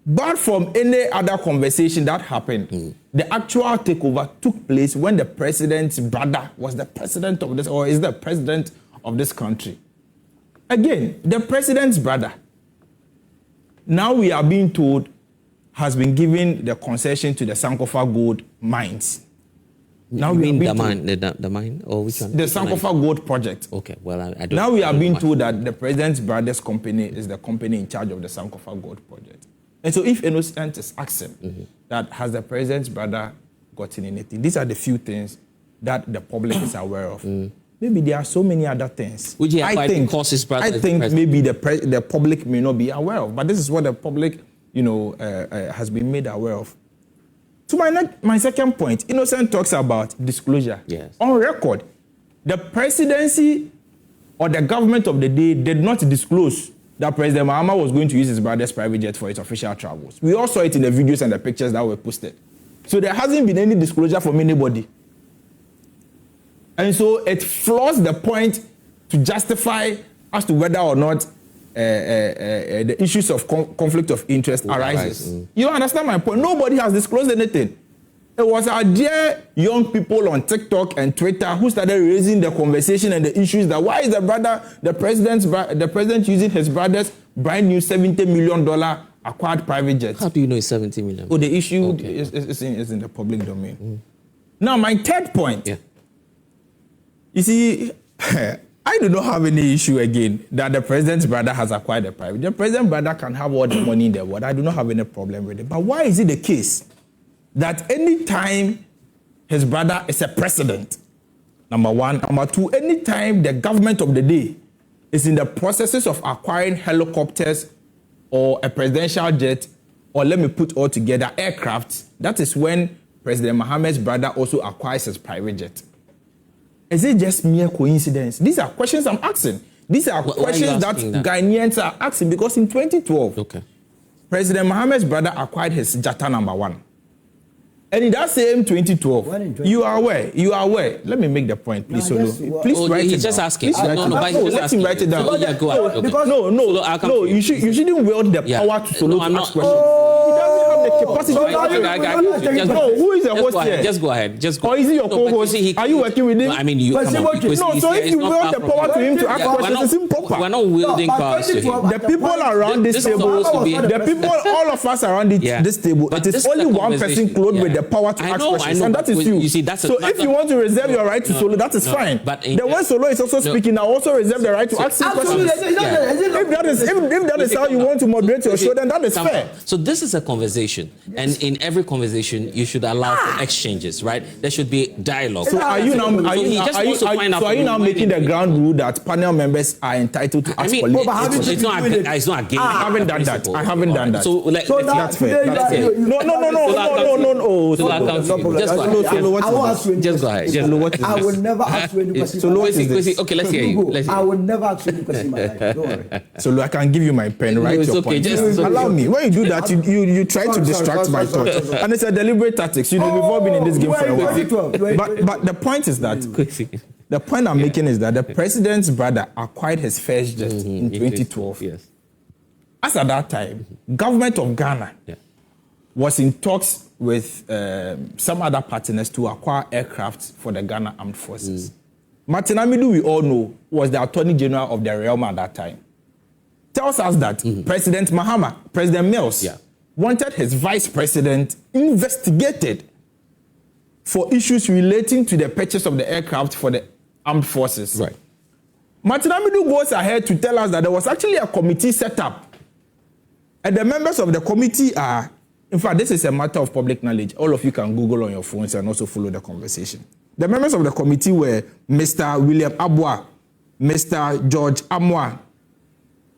But from any other conversation that happened, the actual takeover took place when the president's brother was the president of this, or is the president of this country. Again, the president's brother, now we are being told, has been given the concession to the Sankofa gold mines. Now we mean the mine, or which one? The Sankofa gold project. Okay, well, I don't. Now we are being told that the president's brother's company is the company in charge of the Sankofa gold project. And so if innocent is asking that has the president's brother gotten anything, these are the few things that the public is aware of. Maybe there are so many other things. I think maybe the public may not be aware of, but this is what the public, has been made aware of. To my second point, Innocent talks about disclosure. Yes. On record, the presidency or the government of the day did not disclose that President Mahama was going to use his brother's private jet for his official travels. We all saw it in the videos and the pictures that were posted. So there hasn't been any disclosure from anybody. And so it flaws the point to justify as to whether or not the issues of conflict of interest arises. You understand my point? Nobody has disclosed anything. It was our dear young people on TikTok and Twitter who started raising the conversation and the issues that why is the president using his brother's brand new $70 million acquired private jet? How do you know it's 70 million? Oh, the issue is in the public domain. Now, my third point. Yeah. You see, I do not have any issue again that the president's brother has acquired a private jet. The president's brother can have all the money in the world. I do not have any problem with it. But why is it the case that any time his brother is a president, number one, number two, any time the government of the day is in the processes of acquiring helicopters or a presidential jet, or let me put all together aircraft, that is when President Mahama's brother also acquires his private jet. Is it just mere coincidence? These are questions I'm asking. These are questions that Ghanaians are asking because in 2012, President Mahama's brother acquired his Jata number 1. And in that same 2012, you are aware. Let me make the point, please, Solo. Please write it down. He's just asking. Let him write it down. Yeah, go ahead. Because no, you shouldn't wield the power to Solo to ask questions. He doesn't have the capacity. No, who is the host here? Just go ahead. Or is he your co-host? Are you working with him? I mean, you. No, so if you wield the power to him to ask questions, it's improper. We're not wielding powers to him. The people around this table, all of us around this table, it is only one person clothed with the power to ask questions, and that is you. You see, that's so if you want to reserve your right to Solo, that is fine. But when Solo is also speaking, I also reserve the right to ask him questions. If that is how you want to moderate your show, then that is fair. So this is a conversation, and in every conversation, you should allow for exchanges, right? There should be dialogue. So are you now making the ground rule that panel members are entitled to ask politics? It's not a game. I haven't done that. So that's fair. No. Just go ahead. I will never ask you any question. Okay, let's hear you. I will never ask you any question in my life. Don't worry. So I can give you my pen, write your point. Allow me. When you do that, you try to distract my thoughts. And it's a deliberate tactics. We've all been in this game for a while. But the point is that the point I'm making is that the president's brother acquired his first jet in 2012. Yes. As at that time, government of Ghana was in talks with some other partners to acquire aircraft for the Ghana Armed Forces. Martin Amidu, we all know, was the Attorney General of the realm at that time. Tells us that President Mahama, President Mills, wanted his vice president investigated for issues relating to the purchase of the aircraft for the armed forces. Right. Martin Amidu goes ahead to tell us that there was actually a committee set up. And the members of the committee are, in fact, this is a matter of public knowledge. All of you can Google on your phones and also follow the conversation. The members of the committee were Mr. William Abua, Mr. George Amwa,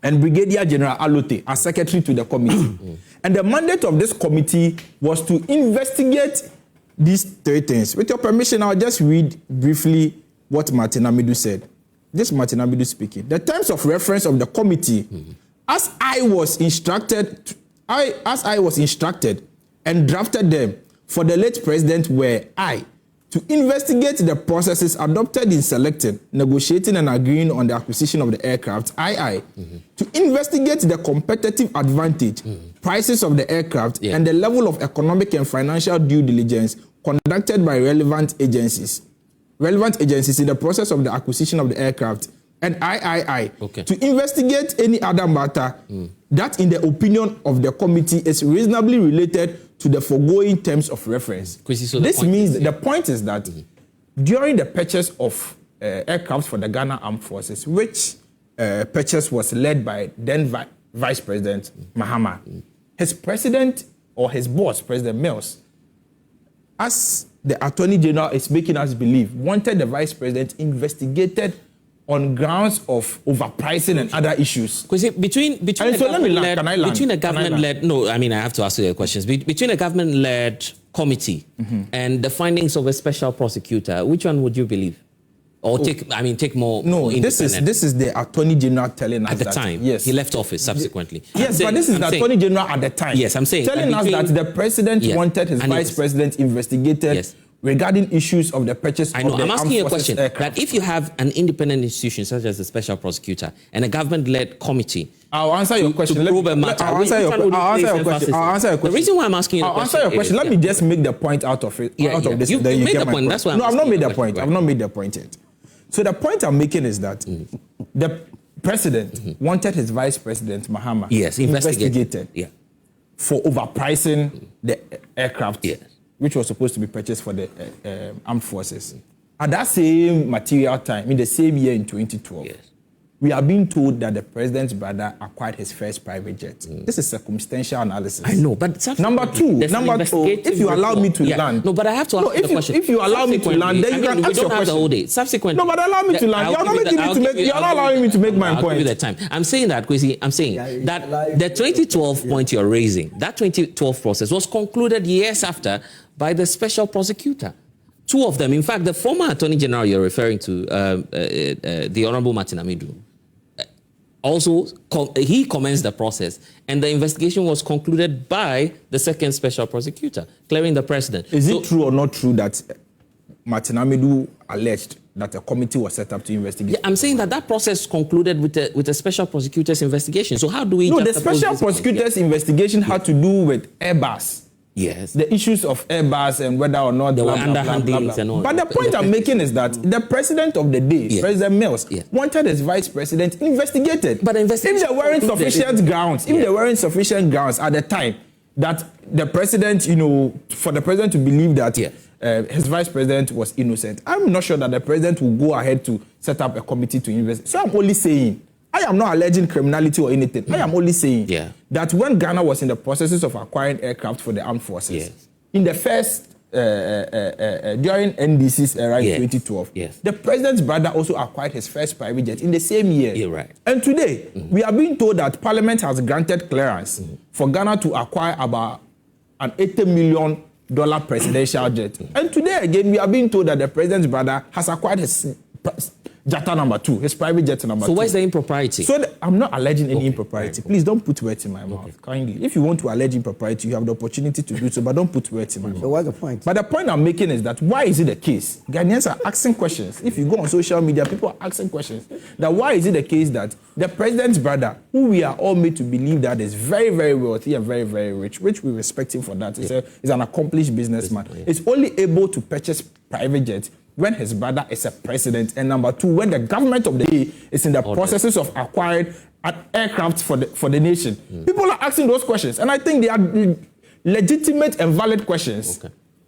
and Brigadier General Alote as secretary to the committee. And the mandate of this committee was to investigate these three things. With your permission, I'll just read briefly what Martin Amidu said. This is Martin Amidu speaking. The terms of reference of the committee, as I was instructed and drafted them for the late president, were I, to investigate the processes adopted in selecting, negotiating, and agreeing on the acquisition of the aircraft, to investigate the competitive advantage, prices of the aircraft, and the level of economic and financial due diligence conducted by relevant agencies in the process of the acquisition of the aircraft, and to investigate any other matter that, in the opinion of the committee, is reasonably related to the foregoing terms of reference. So this means the point is that during the purchase of aircraft for the Ghana Armed Forces, which purchase was led by then Vice President Mahama, his president or his boss, President Mills, as the Attorney General is making us believe, wanted the Vice President investigated on grounds of overpricing and other issues. Because between a government-led, no, I mean, I have to ask you a question. Between a government-led committee and the findings of a special prosecutor, which one would you believe? Or take more? No, this is the Attorney General telling us at the time. Yes, he left office subsequently. Yes, but this is the Attorney General at the time. Yes, I'm saying telling us that the president wanted his Vice President investigated regarding issues of the purchase. I know. Of the I'm asking you a question. Aircraft. That if you have an independent institution such as the special prosecutor and a government-led committee, I'll answer your question. I'll answer your question. The reason why I'm asking you, I'll answer your question. Let me just make the point out of it. Out of this. You made the point. That's why. No, I've not made the point. I've not made the point yet. So the point I'm making is that the president wanted his Vice President Mahama investigated for overpricing the aircraft, which was supposed to be purchased for the armed forces. At that same material time, in the same year in 2012, we are being told that the president's brother acquired his first private jet. This is circumstantial analysis. I know, but number two, if you allow me to land. No, but I have to ask the question. If you allow me to land, then you can ask your question. We don't have the whole day. Subsequently. No, but allow me to land. You're not allowing me to make my point. I'll give you the time. I'm saying that, Kwasi, that the 2012 point you're raising, that 2012 process was concluded years after by the special prosecutor. Two of them. In fact, the former Attorney General you're referring to, the Honorable Martin Amidu, also, he commenced the process, and the investigation was concluded by the second special prosecutor, clearing the president. Is it true or not true that Martin Amidu alleged that a committee was set up to investigate? Yeah, I'm saying that process concluded with the special prosecutor's investigation. So how do we... No, the special prosecutor's investigation had to do with Airbus. Yes. The issues of Airbus and whether or not there were underhand dealings and all. But the point I'm making is that the president of the day, President Mills, wanted his Vice President investigated. But if there weren't sufficient grounds, at the time that the president, for the president to believe that his Vice President was innocent, I'm not sure that the president will go ahead to set up a committee to investigate. So I'm only saying, I am not alleging criminality or anything. I am only saying that when Ghana was in the processes of acquiring aircraft for the armed forces, in the first, during NDC's era in 2012, the president's brother also acquired his first private jet in the same year. You're right. And today, we are being told that Parliament has granted clearance for Ghana to acquire about an $80 million presidential jet. And today, again, we are being told that the president's brother has acquired his Jetta number 2, his private jet number 2. So where's the impropriety? So I'm not alleging any impropriety. Please don't put words in my mouth, kindly. If you want to allege impropriety, you have the opportunity to do so, but don't put words in my mouth. So what's the point? But the point I'm making is that why is it the case? Ghanaians are asking questions. If you go on social media, people are asking questions. That why is it the case that the president's brother, who we are all made to believe that is very, very wealthy and very, very rich, which we respect him for that, is an accomplished businessman, is only able to purchase private jets when his brother is a president, and number 2, when the government of the day is in the processes of acquiring an aircraft for the nation. People are asking those questions, and I think they are legitimate and valid questions.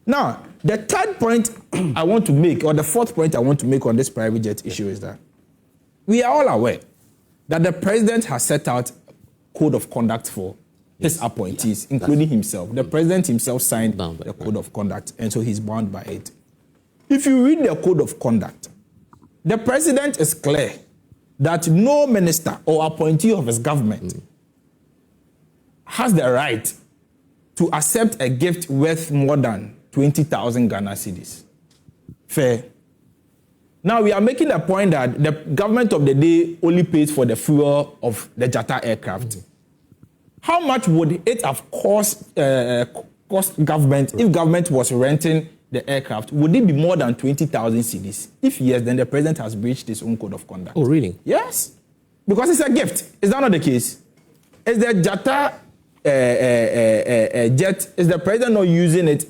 Now, the third point I want to make, or the fourth point I want to make on this private jet issue is that we are all aware that the president has set out a code of conduct for his appointees, including himself. The president himself signed the code of conduct, and so he's bound by it. If you read the code of conduct, the president is clear that no minister or appointee of his government has the right to accept a gift worth more than 20,000 Ghana cedis. Fair. Now we are making the point that the government of the day only pays for the fuel of the Jata aircraft. How much would it have cost government if government was renting the aircraft? Would it be more than 20,000 cedis? If yes, then the president has breached his own code of conduct. Oh, really? Yes. Because it's a gift. Is that not the case? Is the Jata jet, is the president not using it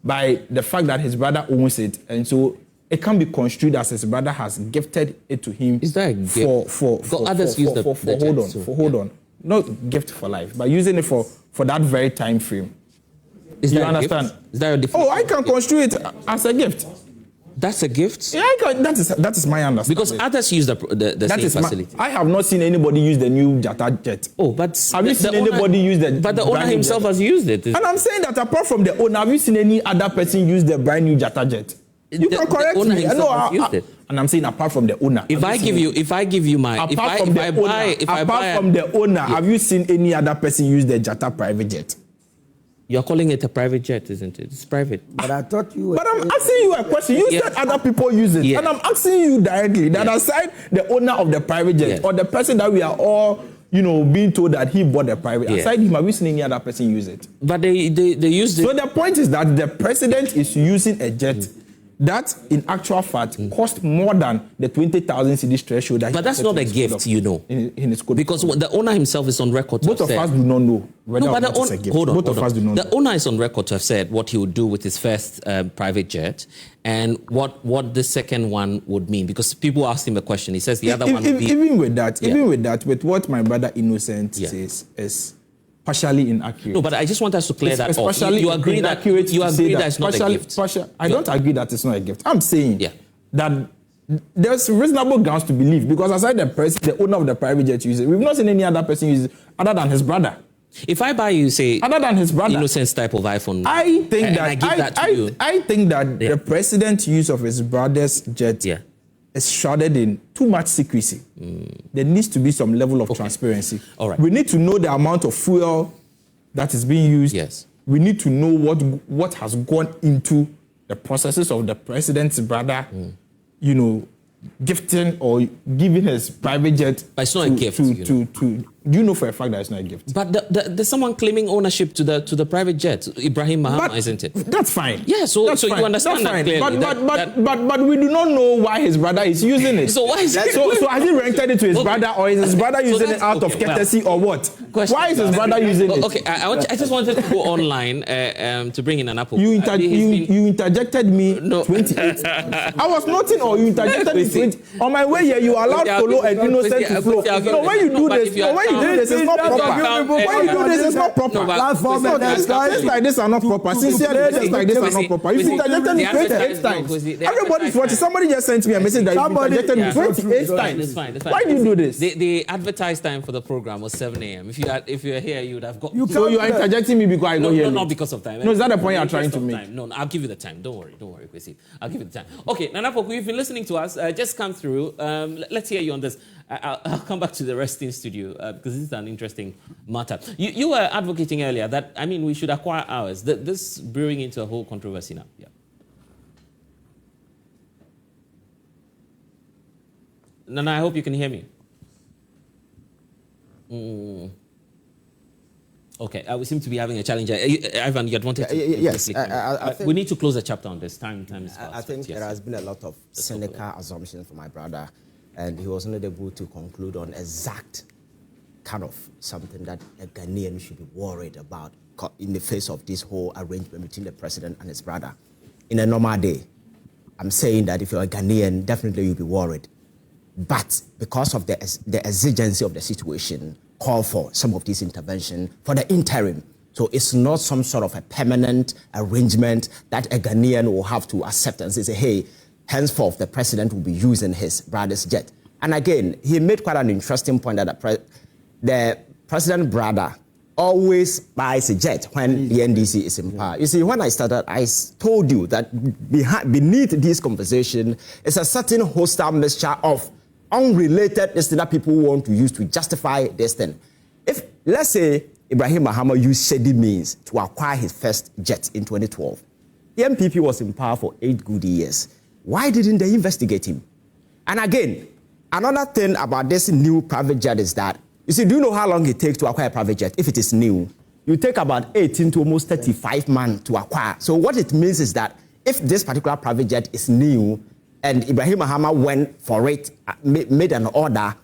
by the fact that his brother owns it, and so it can be construed as his brother has gifted it to him? Is that a gift? Hold on. Not gift for life, but using it for that very time frame. Is you that understand? A gift? Is that a different? Oh, I can construe it as a gift. That's a gift? Yeah, I can, that is my understanding. Because others use the same facility. I have not seen anybody use the new Jata jet. Oh, but have you seen anybody use the? But the owner himself has used it. And I'm saying that apart from the owner, have you seen any other person use the brand new Jata jet? You can correct the owner me. Himself has used it. And I'm saying apart from the owner. If I give you my, apart from the owner, have you seen any other person use the Jata private jet? You're calling it a private jet, isn't it? It's private. But I thought you were... But I'm asking you a question. You said other people use it. And I'm asking you directly that aside the owner of the private jet or the person that we are all, being told that he bought the private, aside him, have we seen any other person use it? But they used it. So the point is that the president is using a jet that, in actual fact, cost more than the 20,000 cedis threshold. But that's not a gift, in his code. Because the owner himself is on record to have said... Both of us do not know whether or not it's a gift. Hold on. Both of us do not know. The owner is on record to have said what he would do with his first private jet and what the second one would mean. Because people asked him a question. He says the other one would be... Even with that, with what my brother Innocent says is partially inaccurate. No, but I just want us to clear that off. You agree that it's not a gift? I don't agree that it's not a gift. I'm saying that there's reasonable grounds to believe, because aside the owner of the private jet uses it, we've not seen any other person use it other than his brother. If I buy you, say, other than his brother, Innocent's type of iPhone, I think that the president's use of his brother's jet is shrouded in too much secrecy. There needs to be some level of transparency. All right. We need to know the amount of fuel that is being used. Yes. We need to know what has gone into the processes of the president's brother, gifting or giving his private jet. But it's not a gift. Do you know for a fact that it's not a gift? But there's someone claiming ownership to the private jet, Ibrahim Mahama, isn't it? That's fine. Yeah, so you understand that clearly. But we do not know why his brother is using it. So why is it? So has he rented it to his brother, or is his brother using it out of courtesy, or what? Why is his brother using it? Okay, I just wanted to go online to bring in an apple. You interjected me 28. I was noting, or you interjected me 20. On my way here, you allowed Tolo and Innocent to flow. No, when you do this, it's not proper. When you do this, it's not proper. Things like this are not proper. Sincere things like this are not proper. You interjected me 28 times. Everybody's watching. Somebody just sent me a message that you interjected me 28 times. It's fine. Why do you do this? The advertised time for the program was 7 a.m. If you were here, you would have got... So you are interjecting me because I go here? No, not because of time. No, is that the point you are trying to make? No, I'll give you the time. Don't worry, Kwasi. I'll give you the time. Okay, Nana Poku, you've been listening to us. Just come through. Let's hear you on this. I'll come back to the rest in studio because this is an interesting matter. You were advocating earlier that, we should acquire ours. This brewing into a whole controversy now. Yeah. Nana, I hope you can hear me. Okay, we seem to be having a challenge. Ivan, you had wanted to... Yes, I think we need to close the chapter on this. Time is fast. I think there has been a lot of cynical assumptions for my brother, and he was not able to conclude on exact kind of something that a Ghanaian should be worried about in the face of this whole arrangement between the president and his brother. In a normal day, I'm saying that if you're a Ghanaian, definitely you'll be worried. But because of the exigency of the situation, call for some of this intervention for the interim So it's not some sort of a permanent arrangement that a Ghanaian will have to accept and say, hey, henceforth the president will be using his brother's jet. And again, he made quite an interesting point that the president brother always buys a jet when the NDC is in power. You see, when I started, I told you that beneath this conversation is a certain hostile mixture of unrelated things that people want to use to justify this thing. If, let's say, Ibrahim Mahama used shady means to acquire his first jet in 2012, the NPP was in power for 8 good years. Why didn't they investigate him? And again, another thing about this new private jet is that, you see, do you know how long it takes to acquire a private jet if it is new? You take about 18 to almost 35 months to acquire. So what it means is that if this particular private jet is new and Ibrahim Mahama went for it, made an order,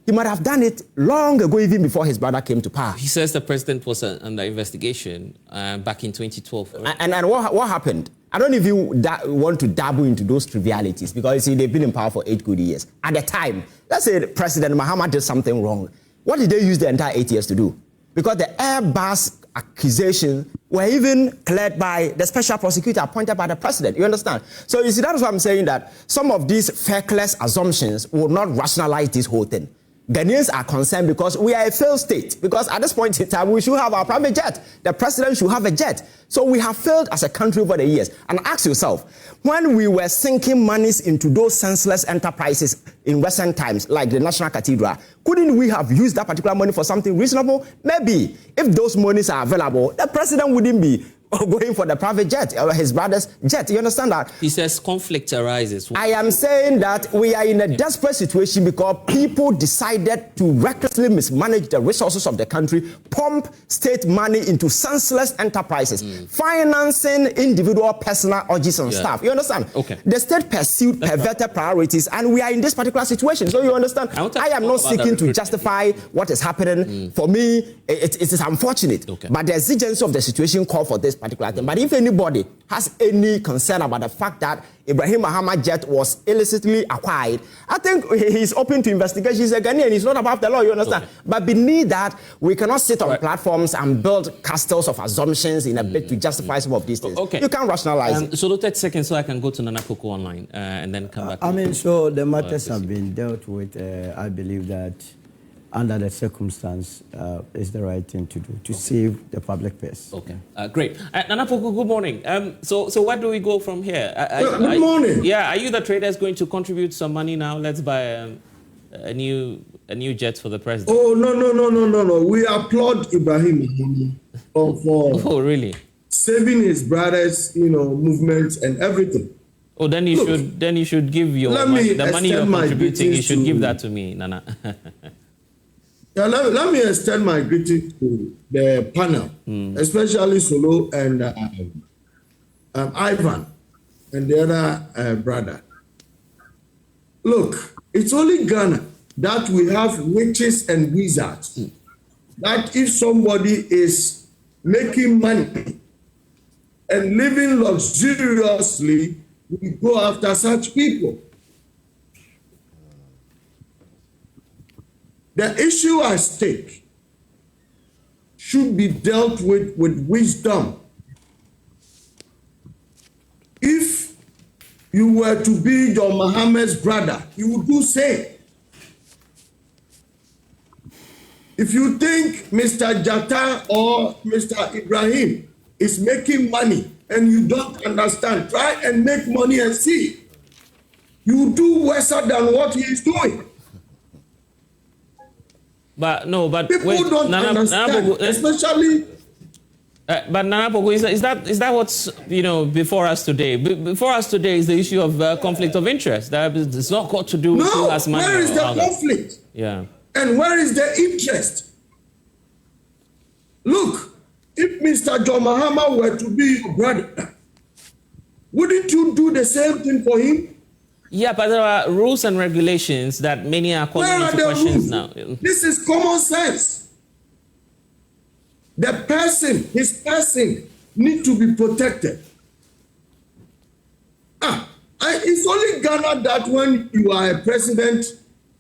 he might have done it long ago, even before his brother came to power. He says the president was under investigation back in 2012. Right? And what happened? I don't know if you want to dabble into those trivialities because, you see, they've been in power for 8 good years. At the time, let's say President Mahama did something wrong. What did they use the entire 8 years to do? Because the Airbus accusations were even cleared by the special prosecutor appointed by the president. You understand? So you see, that's why I'm saying that some of these feckless assumptions will not rationalize this whole thing. Ghanaians are concerned because we are a failed state. Because at this point in time, we should have our private jet. The president should have a jet. So we have failed as a country over the years. And ask yourself, when we were sinking monies into those senseless enterprises in recent times, like the National Cathedral, couldn't we have used that particular money for something reasonable? Maybe. If those monies are available, the president wouldn't be going for the private jet or his brother's jet. You understand that? He says conflict arises. I am saying that we are in a desperate situation because people decided to recklessly mismanage the resources of the country, pump state money into senseless enterprises, financing individual personal urges and stuff. You understand? Okay. The state pursued perverted priorities, and we are in this particular situation. So you understand? I am not seeking to justify what is happening. For me, it is unfortunate. Okay. But the exigency of the situation call for this particular thing. But if anybody has any concern about the fact that Ibrahim Mahama jet was illicitly acquired, I think he's open to investigation. He's a Ghanaian. He's not above the law, you understand? Okay. But beneath that, we cannot sit on platforms and build castles of assumptions in a bit to justify some of these things. Okay. You can't rationalize it. So 30 seconds so I can go to Nana Koko online and then come back. I mean, so the matters have been dealt with. I believe that under the circumstance, is the right thing to do to save the public purse. Okay, great. Nana Poko, good morning. So where do we go from here? Good morning. Yeah, are you the traders going to contribute some money now? Let's buy a new jet for the president. Oh no! We applaud Ibrahim for really saving his brothers, movements and everything. Oh, then you should give your the money you're contributing. You should give that to me, Nana. Yeah, let me extend my greeting to the panel, especially Solo and Ivan and the other brother. Look, it's only Ghana that we have witches and wizards. That if somebody is making money and living luxuriously, we go after such people. The issue at stake should be dealt with wisdom. If you were to be John Mahama's brother, you would do same. If you think Mr. Jatta or Mr. Ibrahim is making money and you don't understand, try and make money and see. You do worse than what he is doing. But people don't understand, especially. But Nana Poko, is that what's before us today? Before us today is the issue of conflict of interest. That it's not got to do with who has money. Where is the conflict? Yeah. And where is the interest? Look, if Mr. John Mahama were to be your brother, wouldn't you do the same thing for him? Yeah, but there are rules and regulations that many are calling into questions now. This is common sense. The person, his person, need to be protected. It's only Ghana that when you are a president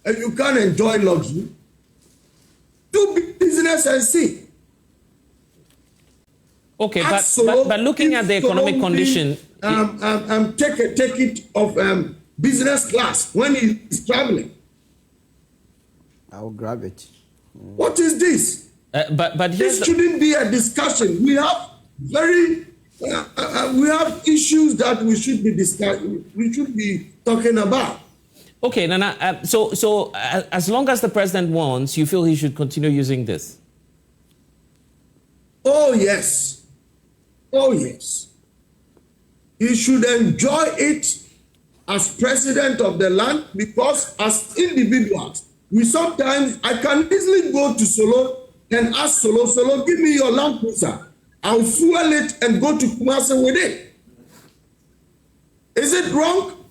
and you can't enjoy luxury, do business and see. Okay, but looking at the economic condition, take it off business class when he's traveling. I'll grab it. What is this? But this shouldn't be a discussion. We have we have issues that we should be discussing. We should be talking about. Okay, Nana. So as long as the president wants, you feel he should continue using this? Oh yes. Oh yes. He should enjoy it as president of the land, because as individuals, I can easily go to Solo and ask Solo, give me your land cruiser. I'll fuel it and go to Kumasi with it. Is it wrong?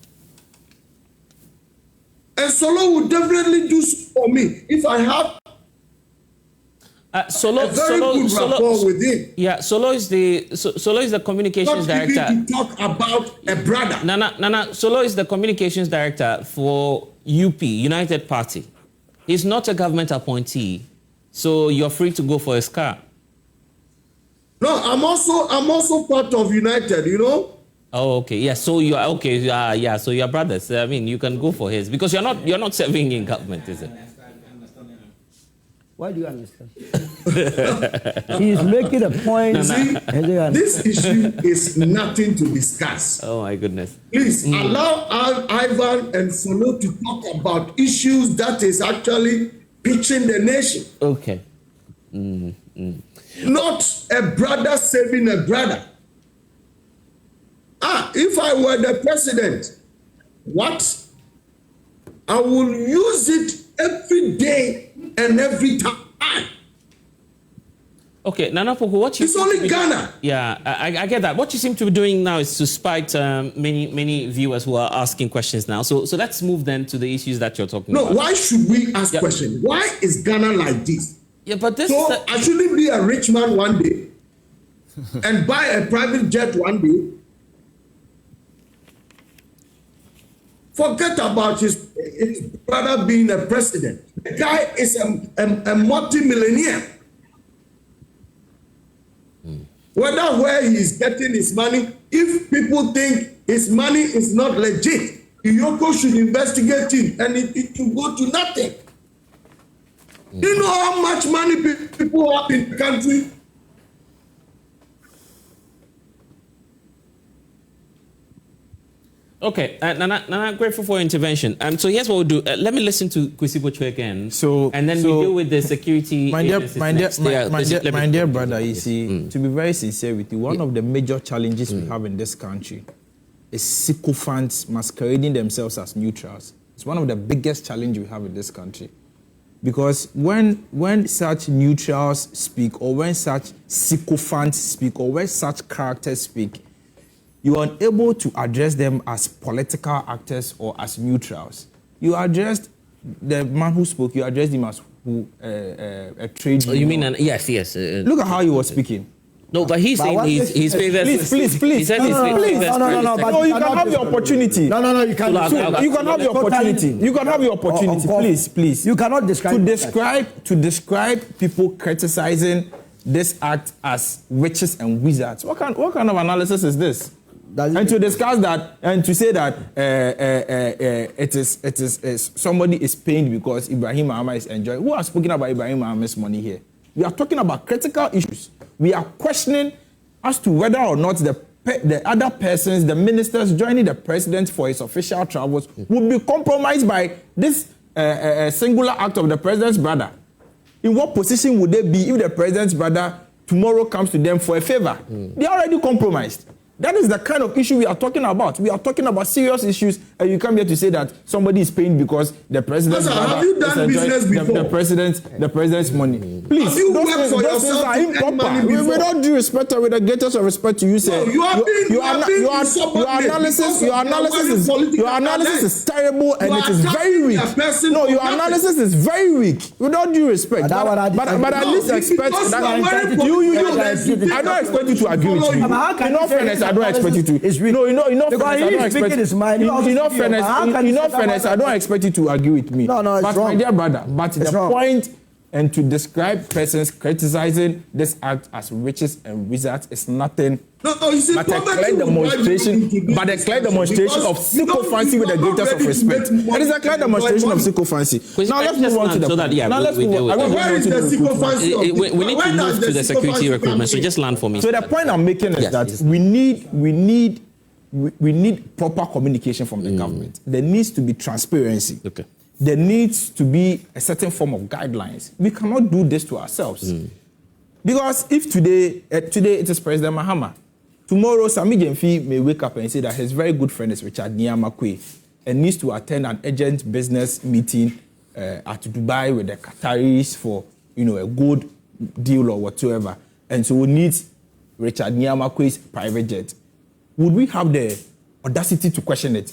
And Solo would definitely do so for me if I have Solo with him. Yeah, Solo is the communications director. To talk about a brother. Nana, Solo is the communications director for UP, United Party. He's not a government appointee, so you're free to go for his car. No, I'm also part of United, you know. Oh, okay. Yeah, so you are okay. Yeah, so you're brothers. I mean, you can go for his, because you're not serving in government, is it? Why do you understand? He's making a point. See, this issue is nothing to discuss. Oh my goodness. Please allow Ivan and Solo to talk about issues that is actually pitching the nation. Okay. Not a brother saving a brother. If I were the president, I will use it every day and every time. Okay, Nana Poko, what you... It's only Ghana. Yeah, I get that. What you seem to be doing now is to spite many viewers who are asking questions now. So let's move then to the issues that you're talking about. No, why should we ask questions? Why is Ghana like this? Yeah, but this... So I shouldn't be a rich man one day and buy a private jet one day. Forget about his brother being a president. The guy is a multi-millionaire. Whether where he's getting his money, if people think his money is not legit, Iyoko should investigate it and it will go to nothing. Do you know how much money people have in the country? Okay, Nana, grateful for your intervention. So here's what we'll do. Let me listen to Kwasi Botchwey again. And then we deal with the security. My dear brother, you see, to be very sincere with you, one of the major challenges we have in this country is sycophants masquerading themselves as neutrals. It's one of the biggest challenges we have in this country. Because when such neutrals speak, or when such sycophants speak, or when such characters speak, you are unable to address them as political actors or as neutrals. You addressed the man who spoke, you addressed him as a trade union. You mean, yes. Look at how he was speaking. No, but he's saying his favorite... Please. He said his favorite... No, you can have your opportunity. No, you can't. You can have your opportunity. You can have your opportunity. Please. You cannot describe... To describe people criticizing this act as witches and wizards. What kind of analysis is this? And to discuss that and to say that it is somebody is pained because Ibrahim Mahama is enjoying. Who has spoken about Ibrahim Mahama's money here? We are talking about critical issues. We are questioning as to whether or not the other persons, the ministers joining the president for his official travels, would be compromised by this singular act of the president's brother. In what position would they be if the president's brother tomorrow comes to them for a favor? They are already compromised. That is the kind of issue we are talking about. We are talking about serious issues, and you come here to say that somebody is paying because the president's brother have you done business before? The president's money. Please, have you worked for those things are improper. With all due respect, with the greatest of respect to you, sir. Your analysis is terrible and it is very weak. No, your analysis is very weak. With all due respect, but at least expect that. I don't expect you to agree with me. In all fairness, I don't expect you to. No, in all fairness, I don't expect you to agree with me. No, it's wrong. But my dear brother, the point And to describe persons criticizing this act as witches and wizards is nothing but a clear demonstration of sycophancy with the greatest of respect. It is a clear demonstration of sycophancy. Now let's move on to the point. Now let's move on. We need to move to the security recruitment. So just land for me. So the point I'm making is that we need proper communication from the government. There needs to be transparency. Okay. There needs to be a certain form of guidelines. We cannot do this to ourselves. Because if today it is President Mahama, tomorrow Sami Jemfi may wake up and say that his very good friend is Rationale and needs to attend an urgent business meeting at Dubai with the Qataris for a good deal or whatsoever. And so we need Rationale's private jet. Would we have the audacity to question it?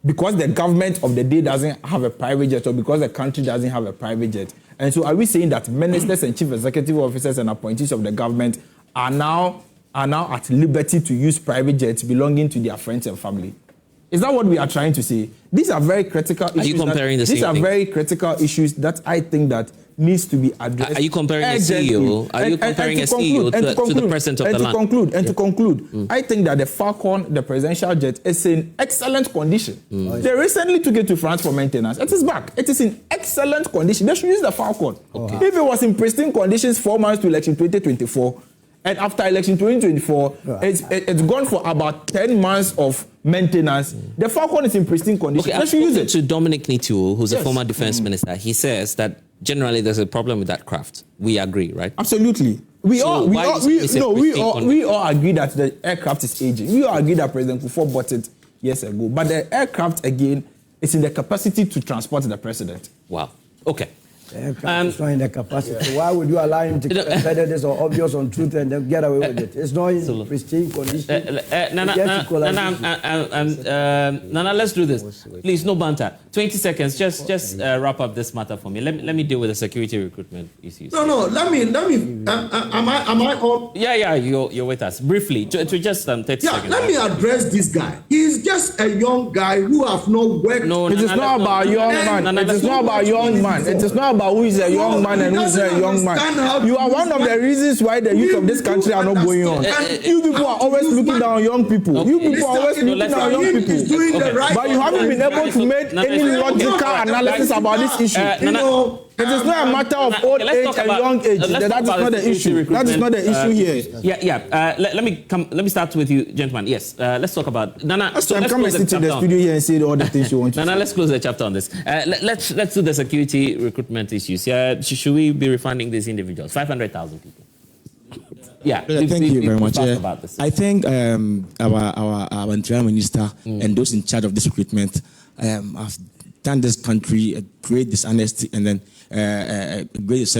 Because the government of the day doesn't have a private jet or because the country doesn't have a private jet. And so are we saying that ministers and chief executive officers and appointees of the government are now at liberty to use private jets belonging to their friends and family? Is that what we are trying to say? These are very critical issues. Are you comparing the same These are thing? Very critical issues that I think that needs to be addressed. Are you comparing a CEO? Are you comparing a CEO to the president of the land? To conclude, I think that the Falcon, the presidential jet, is in excellent condition. They recently took it to France for maintenance. It is back. It is in excellent condition. They should use the Falcon. Okay. If it was in pristine conditions 4 months to election 2024, and after election 2024, it's gone for about 10 months of maintenance. The Falcon is in pristine condition. Okay, they should use it. To Dominic Nituo, who's a former defense minister, he says that generally there's a problem with that craft. We agree, right? Absolutely. We all agree that the aircraft is aging. We all agree that President Kufuor bought it years ago. But the aircraft, again, is in the capacity to transport the president. Wow. Okay. It's not in the capacity. Why would you allow him to consider this or obvious on truth and then get away with it? It's not in pristine condition. Nana, let's do this. Please, no banter. 20 seconds. Just wrap up this matter for me. Let me deal with the security recruitment issues. No. Let me. Am I on? Yeah. You're with us briefly. To just 30 seconds. Let me address this guy. He's just a young guy who have not worked. No, it is not about young man. It is not about young man. It is not about who is a young man and who is a young man. You are one of the reasons why the youth of this country are not going on. You people are always looking down on young people. You people are always looking down on young people. But you haven't been able to make any logical analysis about this issue. It is not a matter of old age and young age. That is not the issue. That is not the issue here. Let me start with you, gentlemen. Yes, let's talk about Nana. So let's come and sit in the studio here and say all the things you want to say. Nana, let's close the chapter on this. Let's do the security recruitment issues. Should we be refunding these individuals? 500,000 people. Yeah. Thank you very much. I think our interior minister and those in charge of this recruitment have done this country a great dishonesty and then a great